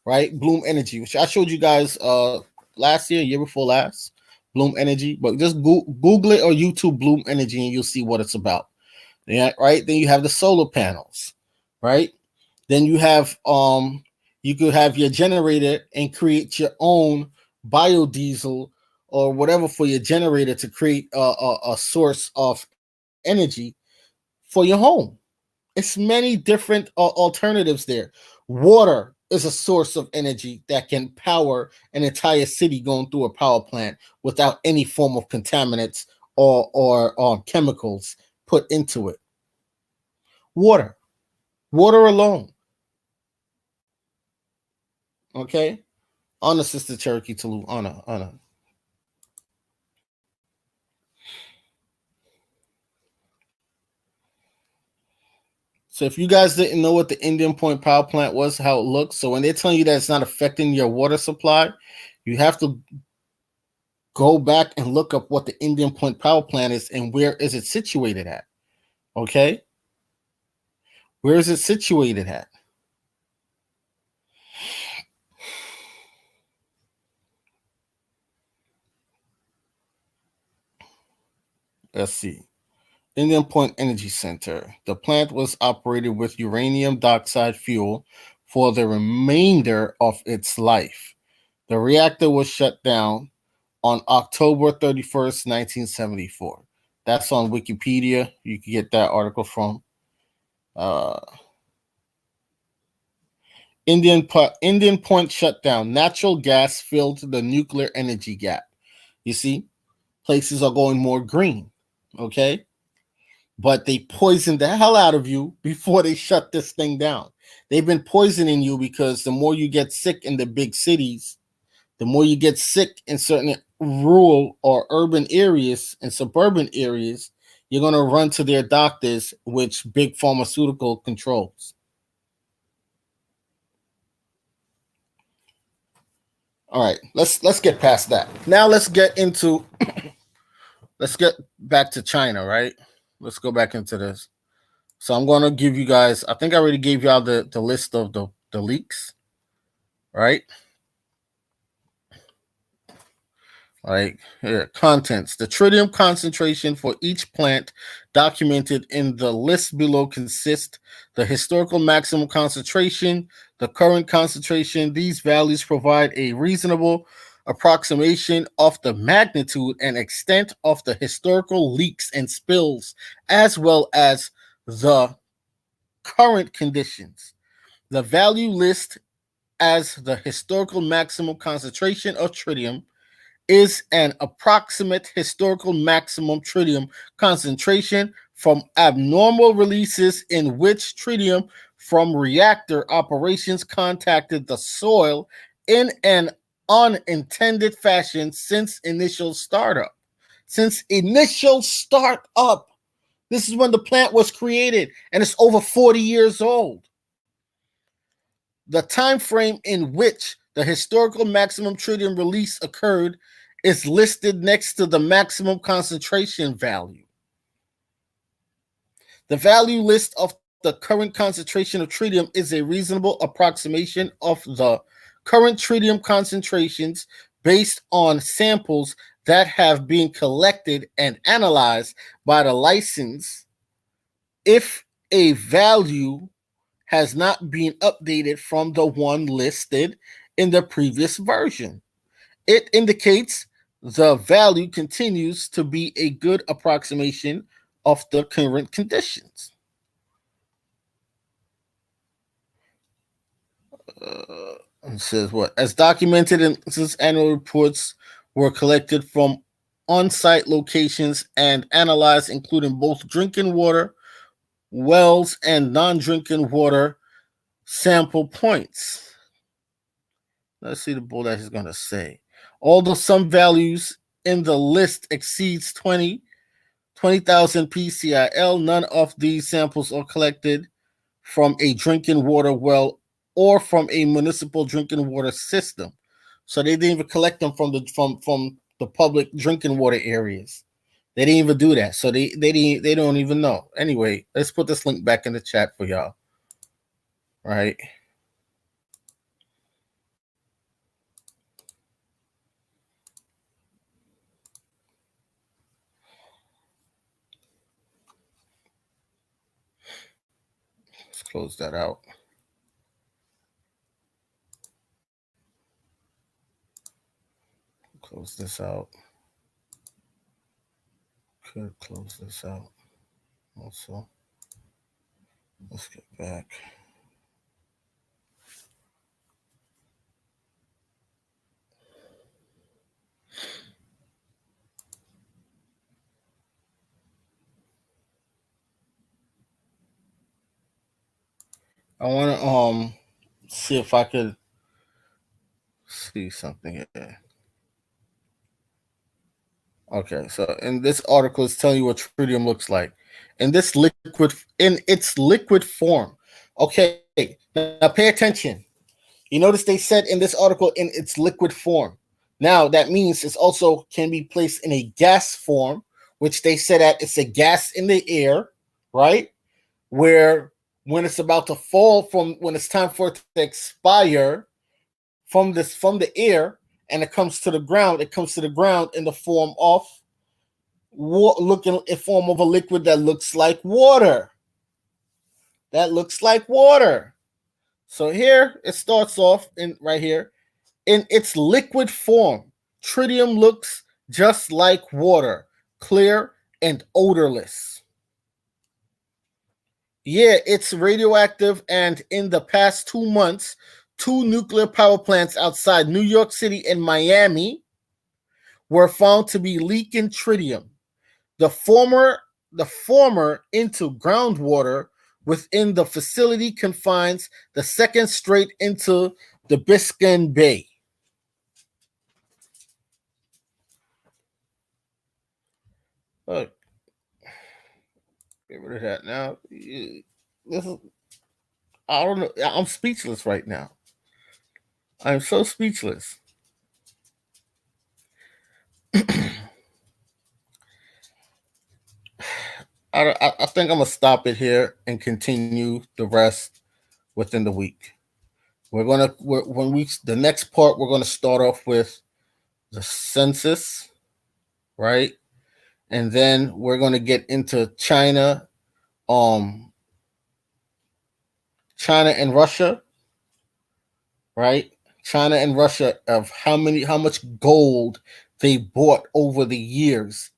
[SPEAKER 1] Right? Bloom Energy, which I showed you guys last year before last. Bloom Energy, but just Google it or YouTube Bloom Energy and you'll see what it's about. Yeah, right. Then you have the solar panels, right? Then you have you could have your generator and create your own biodiesel or whatever for your generator to create a source of energy for your home. It's many different alternatives there. Water is a source of energy that can power an entire city going through a power plant without any form of contaminants or chemicals put into it. Water alone. Okay, honor, Sister Cherokee Tulu, honor. So if you guys didn't know what the Indian Point power plant was, how it looks, so when they're telling you that it's not affecting your water supply, you have to go back and look up what the Indian Point power plant is and where is it situated at. Okay? Where is it situated at? Let's see. Indian Point Energy Center. The plant was operated with uranium dioxide fuel for the remainder of its life. The reactor was shut down on October 31st, 1974. That's on Wikipedia. You can get that article from. Uh, Indian Point shutdown. Natural gas filled the nuclear energy gap. You see, places are going more green. Okay. But they poisoned the hell out of you before they shut this thing down. They've been poisoning you because the more you get sick in the big cities, the more you get sick in certain rural or urban areas and suburban areas, you're going to run to their doctors, which big pharmaceutical controls. All right, let's get past that. Now let's get into let's get back to China, right? Let's go back into this. So I'm going to give you guys, I think I already gave y'all the list of the leaks, right? Like here, contents. The tritium concentration for each plant documented in the list below consists the historical maximum concentration, the current concentration. These values provide a reasonable approximation of the magnitude and extent of the historical leaks and spills, as well as the current conditions. The value list as the historical maximum concentration of tritium is an approximate historical maximum tritium concentration from abnormal releases in which tritium from reactor operations contacted the soil in an unintended fashion since initial startup. This is when the plant was created, and it's over 40 years old. The time frame in which the historical maximum tritium release occurred is listed next to the maximum concentration value. The value list of the current concentration of tritium is a reasonable approximation of the current tritium concentrations based on samples that have been collected and analyzed by the license. If a value has not been updated from the one listed in the previous version, it indicates the value continues to be a good approximation of the current conditions. It says what? As documented in this annual reports were collected from on-site locations and analyzed, including both drinking water, wells, and non-drinking water sample points. Let's see the bull that he's going to say. Although some values in the list exceeds 20,000 PCIL, none of these samples are collected from a drinking water well or from a municipal drinking water system. So they didn't even collect them from the public drinking water areas. They didn't even do that. So they don't even know. Anyway, let's put this link back in the chat for y'all. Right? Let's close that out. Close this out. Could close this out also. Let's get back. I want to see if I could see something here. Okay, so in this article, it's telling you what tritium looks like in its liquid form. Okay, now pay attention. You notice they said in this article in its liquid form. Now that means it also can be placed in a gas form, which they said that it's a gas in the air, right? Where when it's about to fall when it's time for it to expire from the air and it comes to the ground in the form of looking in form of a liquid that looks like water. That looks like water. So here it starts off right here in its liquid form. Tritium looks just like water, clear and odorless. Yeah, it's radioactive, and in the past 2 months, 2 nuclear power plants outside New York City and Miami were found to be leaking tritium. The former into groundwater within the facility confines the second straight into the Biscayne Bay. Look, get rid of that now. This is, I don't know. I'm speechless right now. I'm so speechless. I think I'm gonna stop it here and continue the rest within the week. The next part we're gonna start off with the census, right? And then we're gonna get into China and Russia, right? China and Russia, of how much gold they bought over the years.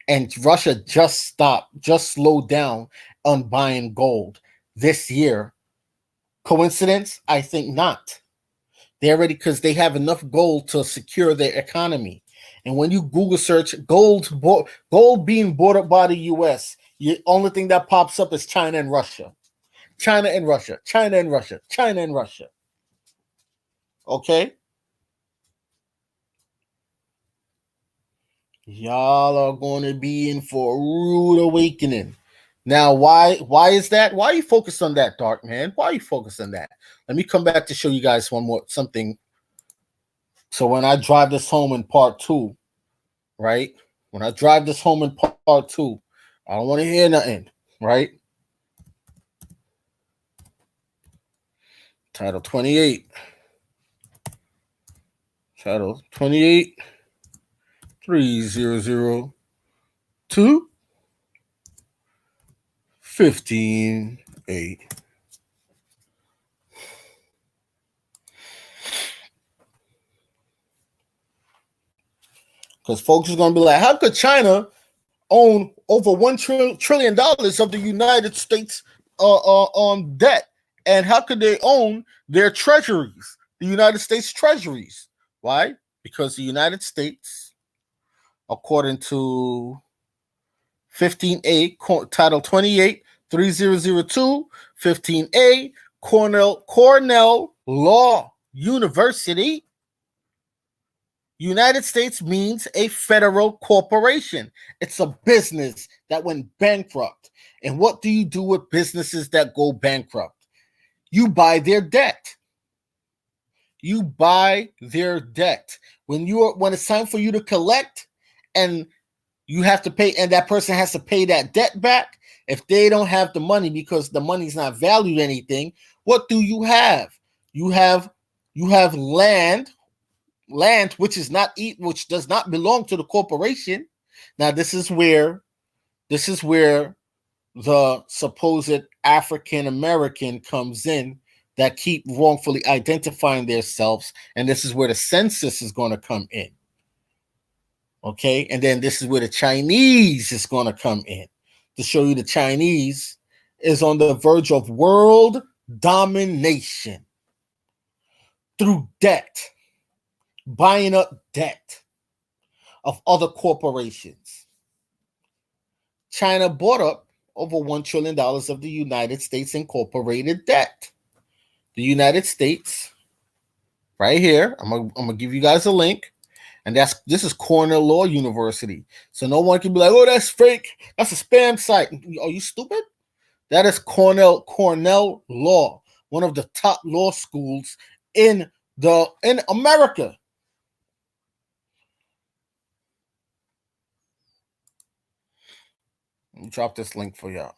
[SPEAKER 1] And Russia just slowed down on buying gold this year. Coincidence? I think not. They're ready because they have enough gold to secure their economy. And when you Google search gold being bought up by the U.S., the only thing that pops up is China and Russia. China and Russia. China and Russia. China and Russia. Okay? Y'all are going to be in for a rude awakening. Now, why is that? Why are you focused on that, Dark Man? Why are you focused on that? Let me come back to show you guys something. So when I drive this home in part 2, right? When I drive this home in part 2, I don't want to hear nothing, right? Title 28. Title 28. 3002 15-8. Because folks are going to be like, how could China own over $1 trillion of the United States debt? And how could they own their treasuries, the United States treasuries? Why? Because the United States, according to 15A, Title 28, 3002, 15A, Cornell Law University, United States means a federal corporation. It's a business that went bankrupt. And what do you do with businesses that go bankrupt? You buy their debt. You buy their debt. When it's time for you to collect, and you have to pay, and that person has to pay that debt back, if they don't have the money because the money's not valued anything, what do you have? You have land which does not belong to the corporation. Now this is where the supposed African American comes in that keep wrongfully identifying themselves, and this is where the census is going to come in. Okay, and then this is where the Chinese is going to come in to show you the Chinese is on the verge of world domination through debt, buying up debt of other corporations. China bought up over $1 trillion of the United States incorporated debt. The United States, right here, I'm gonna give you guys a link. And this is Cornell Law University. So no one can be like, oh, that's fake. That's a spam site. Are you stupid? That is Cornell Law, one of the top law schools in America. Let me drop this link for y'all.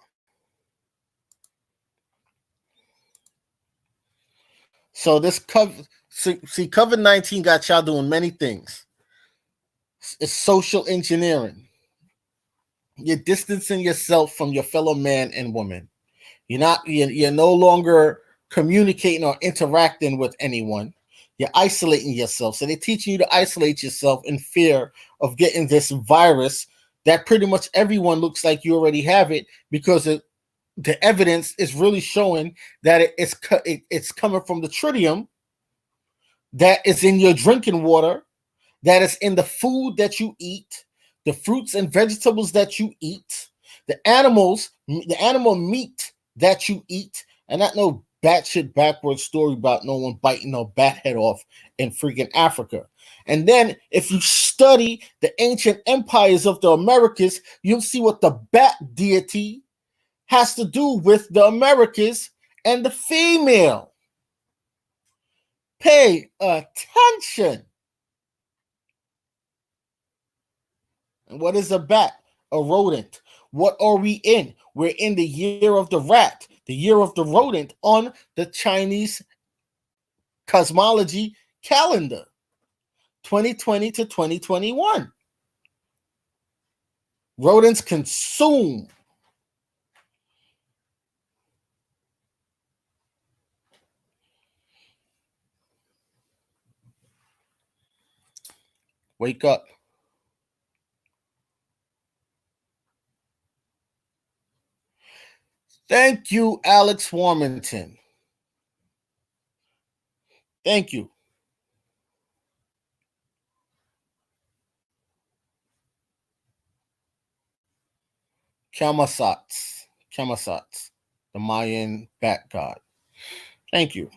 [SPEAKER 1] So this COVID-19 got y'all doing many things. It's social engineering. You're distancing yourself from your fellow man and woman. You're no longer communicating or interacting with anyone. You're isolating yourself. So they're teaching you to isolate yourself in fear of getting this virus that pretty much everyone looks like you already have it, because the evidence is really showing that it's coming from the tritium that is in your drinking water, that is in the food that you eat, the fruits and vegetables that you eat, the animal meat that you eat, and not no batshit backwards story about no one biting no bat head off in freaking Africa. And then if you study the ancient empires of the Americas, you'll see what the bat deity has to do with the Americas and the female. Pay attention. And what is a bat? A rodent. What are we in? We're in the year of the rat, the year of the rodent on the Chinese cosmology calendar, 2020 to 2021. Rodents consume. Wake up. Thank you, Alex Warmington. Thank you. Kamasats, the Mayan bat god. Thank you.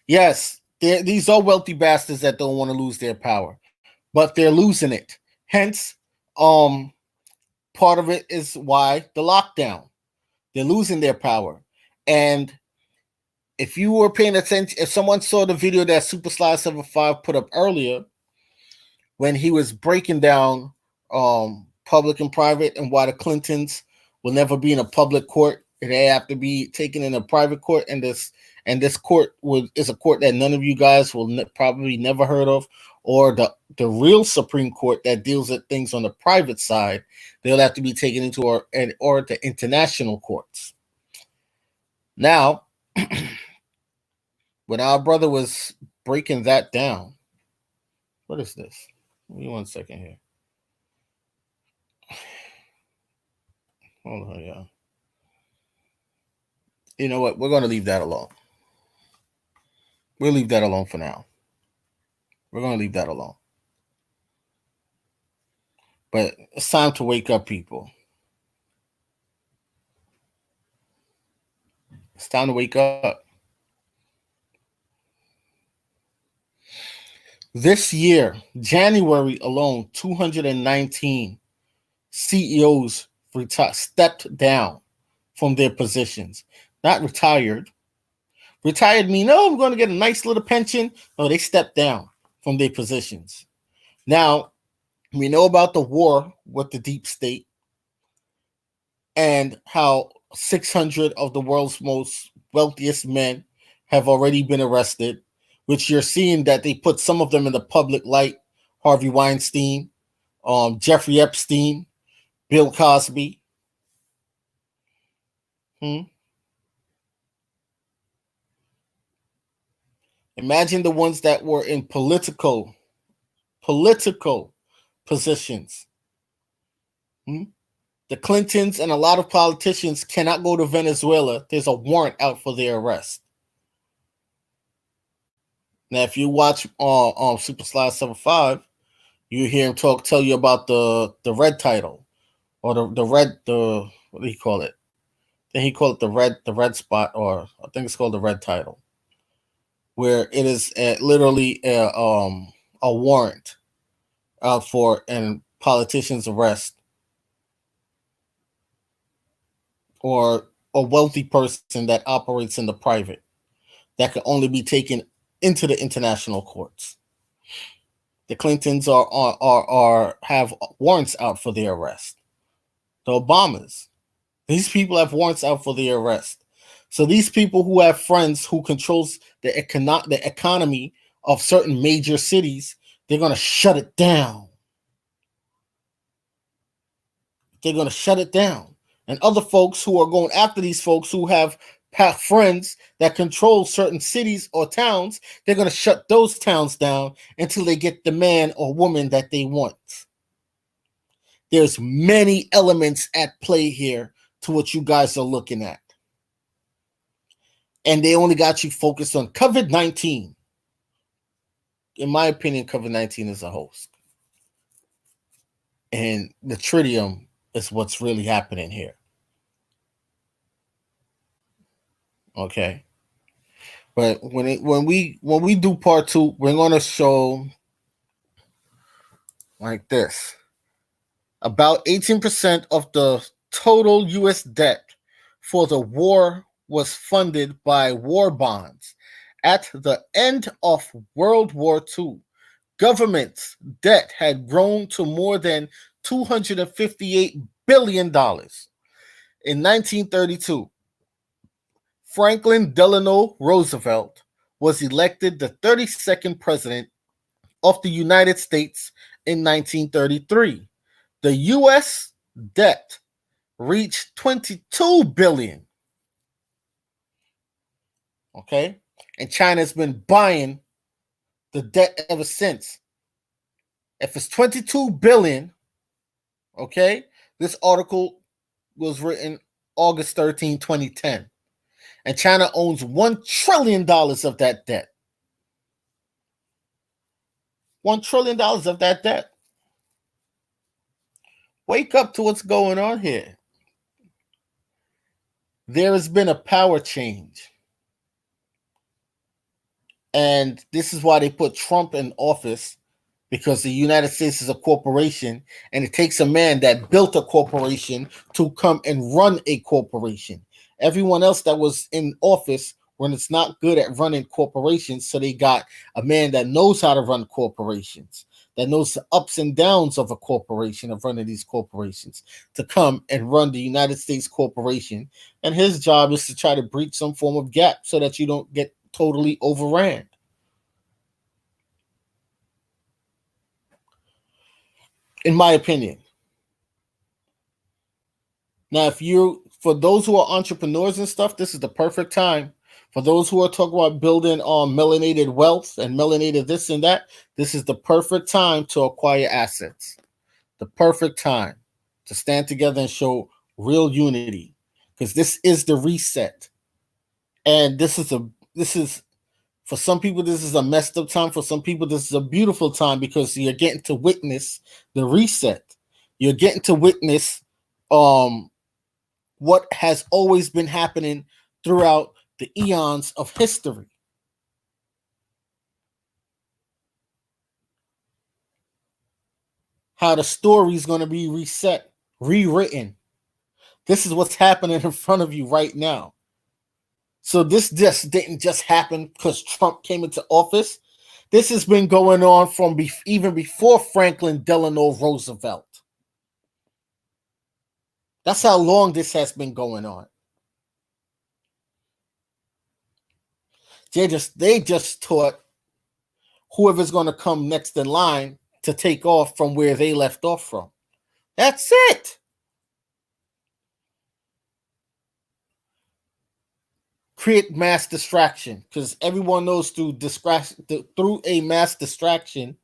[SPEAKER 1] Yes, these are wealthy bastards that don't want to lose their power, but they're losing it. Hence, part of it is why the lockdown. They're losing their power. And if you were paying attention, if someone saw the video that Super Sly 75 put up earlier, when he was breaking down public and private and why the Clintons will never be in a public court, they have to be taken in a private court, and this court is a court that none of you guys will probably never heard of, or the real Supreme Court that deals with things on the private side. They'll have to be taken into or the international courts. Now, when our brother was breaking that down, what is this? Give me 1 second here. Hold on, yeah. You know what? We're going to leave that alone. We'll leave that alone for now. We're going to leave that alone. But it's time to wake up, people. It's time to wake up. This year, January alone, 219 CEOs stepped down from their positions. Not retired. Retired mean, oh, I'm going to get a nice little pension. No, they stepped down from their positions. Now, we know about the war with the deep state and how 600 of the world's most wealthiest men have already been arrested, which you're seeing that they put some of them in the public light. Harvey Weinstein, Jeffrey Epstein, Bill Cosby. Imagine the ones that were in political positions. The Clintons and a lot of politicians cannot go to Venezuela. There's a warrant out for their arrest. Now, if you watch Super Sly 75, you hear him tell you about the red title, or the red, what do you call it? Then he called it the red spot, or I think it's called the red title, where it is literally a warrant out for a politician's arrest, or a wealthy person that operates in the private that can only be taken into the international courts. The Clintons have warrants out for their arrest. The Obamas, these people have warrants out for their arrest. So these people who have friends who controls the economy of certain major cities, they're going to shut it down. They're going to shut it down. And other folks who are going after these folks who have friends that control certain cities or towns, they're going to shut those towns down until they get the man or woman that they want. There's many elements at play here to what you guys are looking at. And they only got you focused on COVID-19. In my opinion, COVID-19 is a hoax. And the tritium is what's really happening here. Okay. But when we do part 2, we're going to show like this. About 18% of the total U.S. debt for the war was funded by war bonds. At the end of World War II, government's debt had grown to more than $258 billion. In 1932, Franklin Delano Roosevelt was elected the 32nd president of the United States in 1933. The U.S. debt reached $22 billion. Okay? And China's been buying the debt ever since. If it's $22 billion, okay, this article was written August 13, 2010. And China owns $1 trillion of that debt. $1 trillion of that debt. Wake up to what's going on here. There has been a power change. And this is why they put Trump in office, because the United States is a corporation, and it takes a man that built a corporation to come and run a corporation. Everyone else that was in office when it's not good at running corporations, so they got a man that knows how to run corporations, that knows the ups and downs of a corporation, of running these corporations, to come and run the United States corporation. And his job is to try to breach some form of gap so that you don't get totally overran. In my opinion. Now, for those who are entrepreneurs and stuff, this is the perfect time. For those who are talking about building melanated wealth and melanated this and that, this is the perfect time to acquire assets. The perfect time to stand together and show real unity, because this is the reset. And this is for some people, this is a messed up time. For some people, this is a beautiful time, because you're getting to witness the reset. You're getting to witness what has always been happening throughout the eons of history. How the story is going to be reset, rewritten. This is what's happening in front of you right now. So this just didn't just happen because Trump came into office. This has been going on from even before Franklin Delano Roosevelt. That's how long this has been going on. They just taught whoever's going to come next in line to take off from where they left off from. That's it. Create mass distraction, because everyone knows through a mass distraction,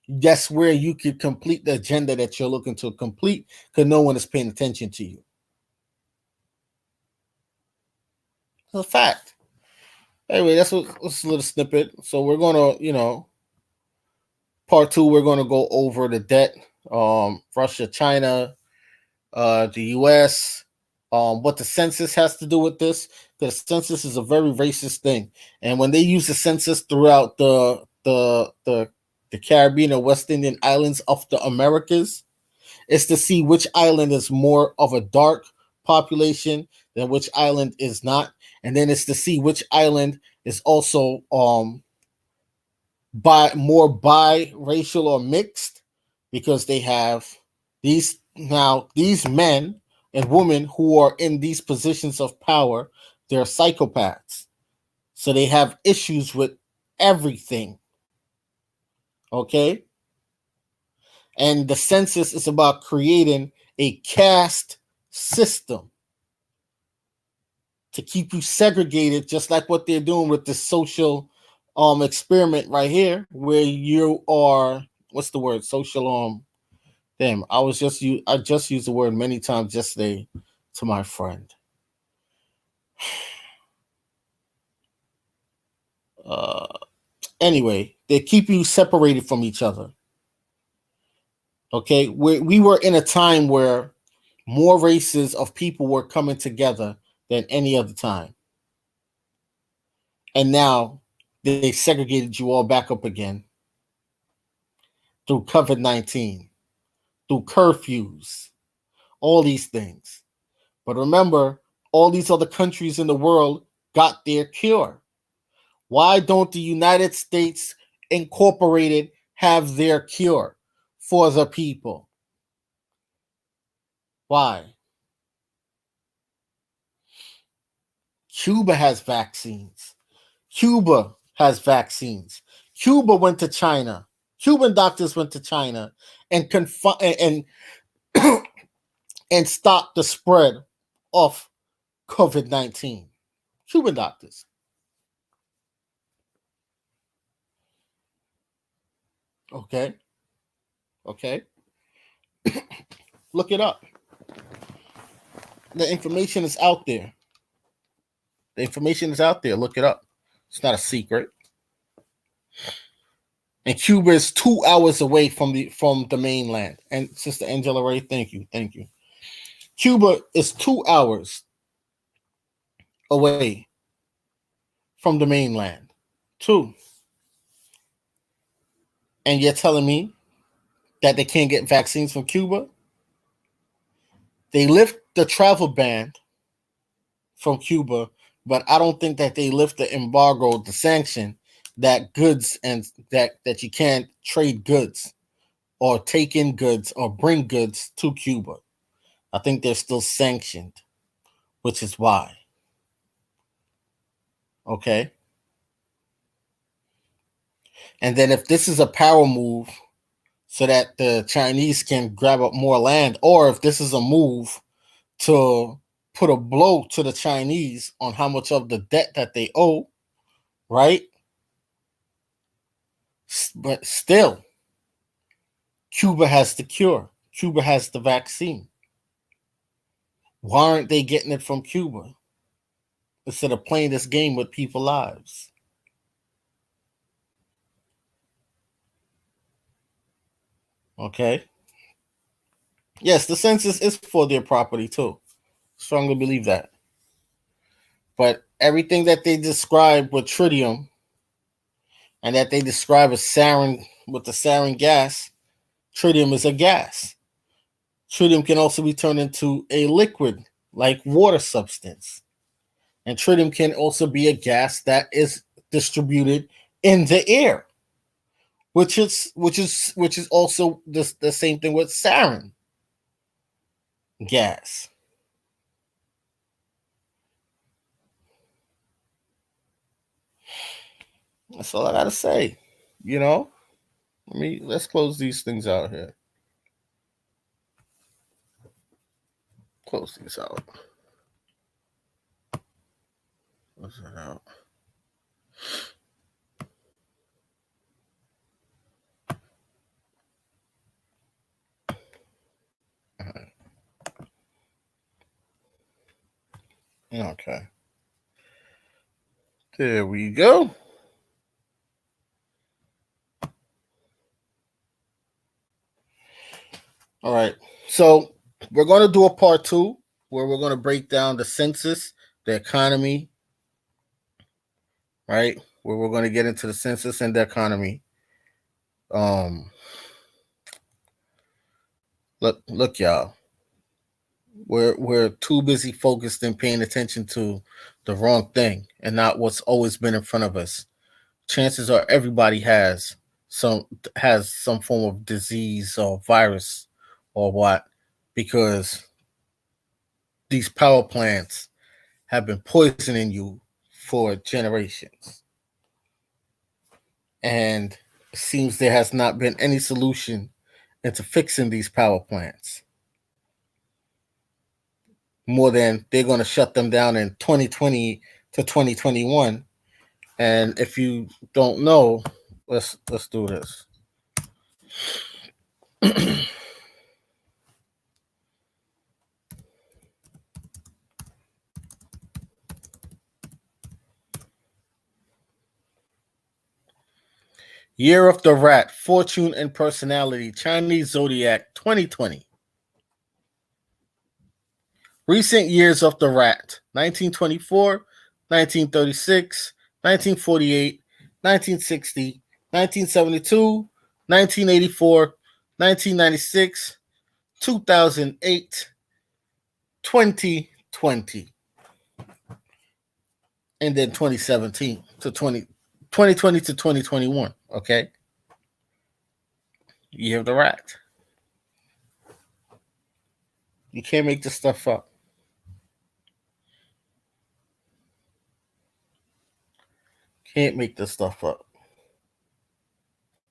[SPEAKER 1] that's where you could complete the agenda that you're looking to complete, because no one is paying attention to you. It's a fact. Anyway, that's a little snippet. So we're going to, part 2, we're going to go over the debt, Russia, China, the U.S., what the census has to do with this. The census is a very racist thing. And when they use the census throughout the Caribbean or West Indian islands of the Americas, it's to see which island is more of a dark population than which island is not. And then it's to see which island is also more biracial or mixed, because they have these men and women who are in these positions of power. They're psychopaths. So they have issues with everything. Okay? And the census is about creating a caste system to keep you segregated, just like what they're doing with the social experiment right here, where you are, what's the word? Social damn, I just used the word many times yesterday to my friend. Anyway, they keep you separated from each other. Okay, we were in a time where more races of people were coming together than any other time. And now they segregated you all back up again through COVID-19, through curfews, all these things. But remember, all these other countries in the world got their cure. Why don't the United States Incorporated have their cure for the people? Why? Cuba has vaccines. Cuba has vaccines. Cuba went to China. Cuban doctors went to China and and stopped the spread of COVID-19. Cuban doctors. Okay. Okay. Look it up. The information is out there. The information is out there. Look it up. It's not a secret. And Cuba is 2 hours away from the mainland. And Sister Angela Ray, thank you. Cuba is 2 hours away from the mainland. 2. And you're telling me that they can't get vaccines from Cuba? They lift the travel ban from Cuba, but I don't think that they lift the embargo, the sanction that goods and that you can't trade goods or take in goods or bring goods to Cuba. I think they're still sanctioned, which is why. Okay. And then if this is a power move so that the Chinese can grab up more land, or if this is a move to put a blow to the Chinese on how much of the debt that they owe, right? But still, Cuba has the cure. Cuba has the vaccine. Why aren't they getting it from Cuba instead of playing this game with people's lives? Okay. Yes, the census is for their property too. Strongly believe that. But everything that they describe with tritium and that they describe as sarin with the sarin gas, tritium is a gas. Tritium can also be turned into a liquid like water substance. And tritium can also be a gas that is distributed in the air, which is also the same thing with sarin gas. That's all I gotta say. Let's close these things out here. Close these out. Close it out. All right. Okay. There we go. All right. So we're going to do a part 2 where we're going to break down the census, the economy, right? Where we're going to get into the census and the economy. Look, y'all. We're too busy focused and paying attention to the wrong thing and not what's always been in front of us. Chances are everybody has some form of disease or virus or what, because these power plants have been poisoning you for generations. And seems there has not been any solution into fixing these power plants. More than they're going to shut them down in 2020 to 2021. And if you don't know, let's do this. Year of the Rat, Fortune and Personality, Chinese Zodiac 2020. Recent years of the Rat, 1924, 1936, 1948, 1960, 1972, 1984, 1996, 2008, 2020, and then 2017 to 2020 to 2021. Okay. Year of the Rat. You can't make this stuff up. Can't make this stuff up.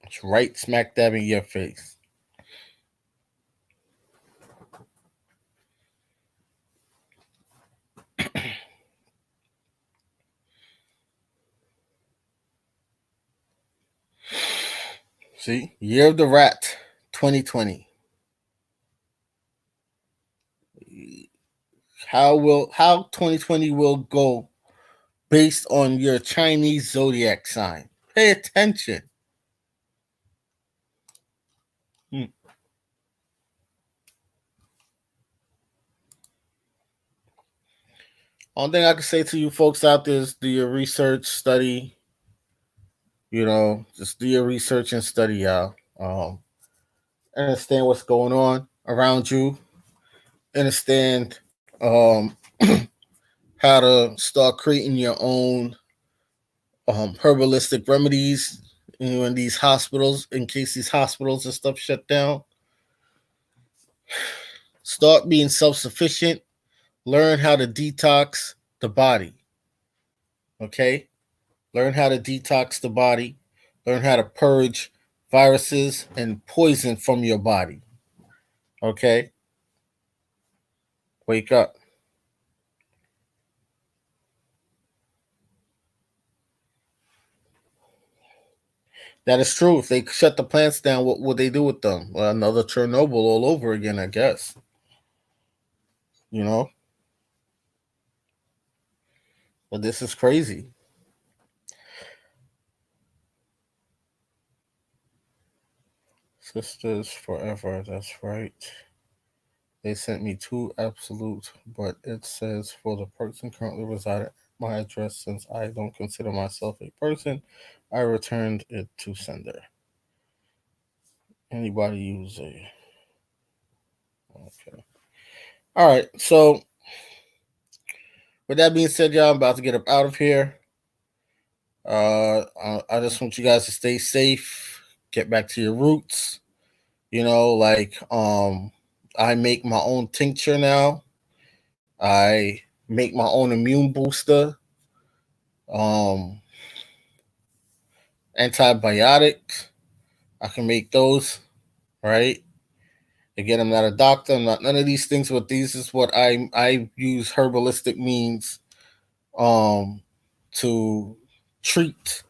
[SPEAKER 1] It's right smack dab in your face. See? Year of the Rat, 2020. How 2020 will go based on your Chinese zodiac sign. Pay attention. Only thing I can say to you folks out there is do your research, study. Just do your research and study, y'all. Understand what's going on around you. Understand how to start creating your own herbalistic remedies in these hospitals, in case these hospitals and stuff shut down. Start being self-sufficient. Learn how to detox the body. Okay? Learn how to detox the body. Learn how to purge viruses and poison from your body. Okay? Wake up. That is true. If they shut the plants down, what would they do with them? Well, another Chernobyl all over again, I guess. But this is crazy. Sisters forever, that's right. They sent me 2 absolute, but it says for the person currently residing at my address, since I don't consider myself a person, I returned it to sender. Anybody use a... Okay. All right, so with that being said, y'all, I'm about to get up out of here. I just want you guys to stay safe, get back to your roots. I make my own tincture now. I make my own immune booster. Antibiotics. I can make those, right? Again, I'm not a doctor. I'm not none of these things, but these is what I use herbalistic means to treat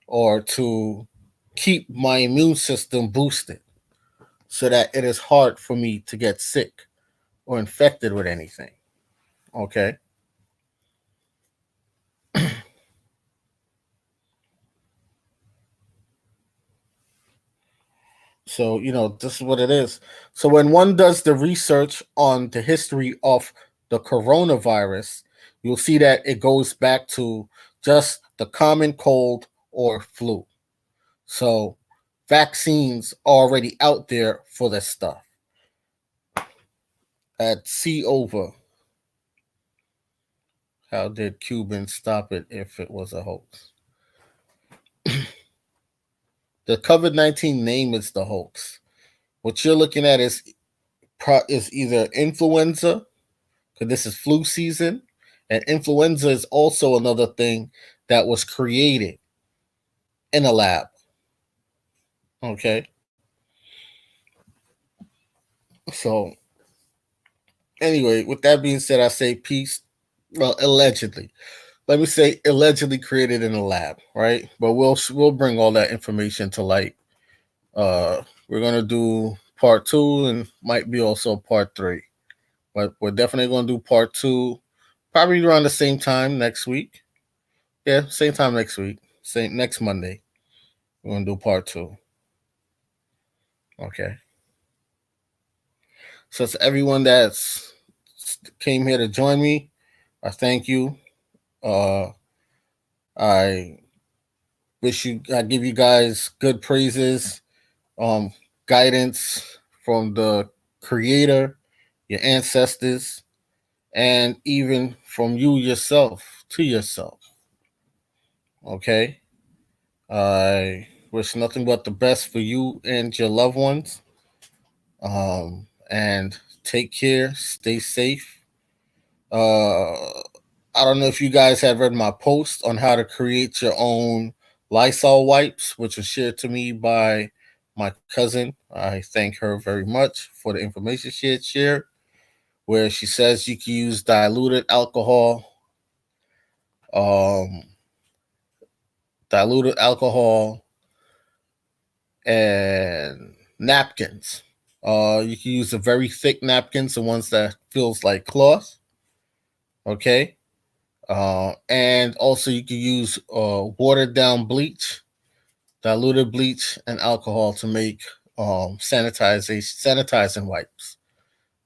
[SPEAKER 1] or to keep my immune system boosted so that it is hard for me to get sick or infected with anything. Okay? So, this is what it is. So when one does the research on the history of the coronavirus, you'll see that it goes back to just the common cold or flu. So vaccines are already out there for this stuff. At see over. How did Cubans stop it if it was a hoax? The COVID-19 name is the hoax. What you're looking at is either influenza, because this is flu season, and influenza is also another thing that was created in a lab. Okay. So anyway, with that being said, I say peace. Well, allegedly. Let me say allegedly created in a lab, right? But we'll bring all that information to light. We're gonna do part two and might be also part three. But we're definitely gonna do part two, probably around the same time next week. Yeah, same time next week. Same next Monday. We're gonna do part two. Okay. So to everyone that's came here to join me, I thank you. Uh, I I give you guys good praises, um, guidance from the Creator, your ancestors, and even from you yourself to yourself. Okay, I wish nothing but the best for you and your loved ones. And take care, stay safe. I don't know if you guys have read my post on how to create your own Lysol wipes, which was shared to me by my cousin. I thank her very much for the information she had shared, where she says you can use diluted alcohol, um, diluted alcohol, and napkins. You can use the very thick napkins, the ones that feels like cloth. Okay, and also you can use watered down bleach, diluted bleach, and alcohol to make sanitizing wipes.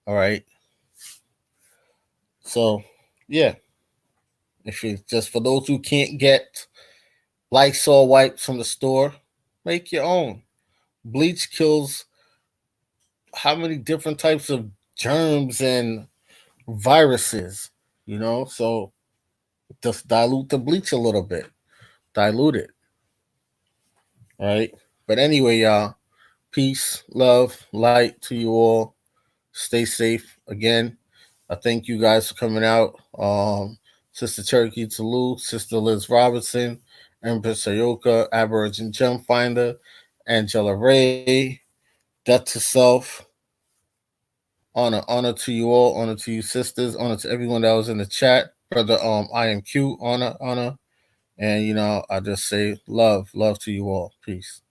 [SPEAKER 1] All right. So yeah, if you just for those who can't get Lysol wipes from the store, make your own. Bleach kills how many different types of germs and viruses, so just dilute the bleach a little bit. Dilute it. All right. But anyway, y'all, peace, love, light to you all. Stay safe. Again, I thank you guys for coming out. Sister Cherokee Tulu, Sister Liz Robinson, Empress Ayoka, Aborigine Gem Finder, Angela Ray, Death to Self. Honor to you all, honor to you sisters, honor to everyone that was in the chat. Brother I am Q, honor. And I just say love to you all. Peace.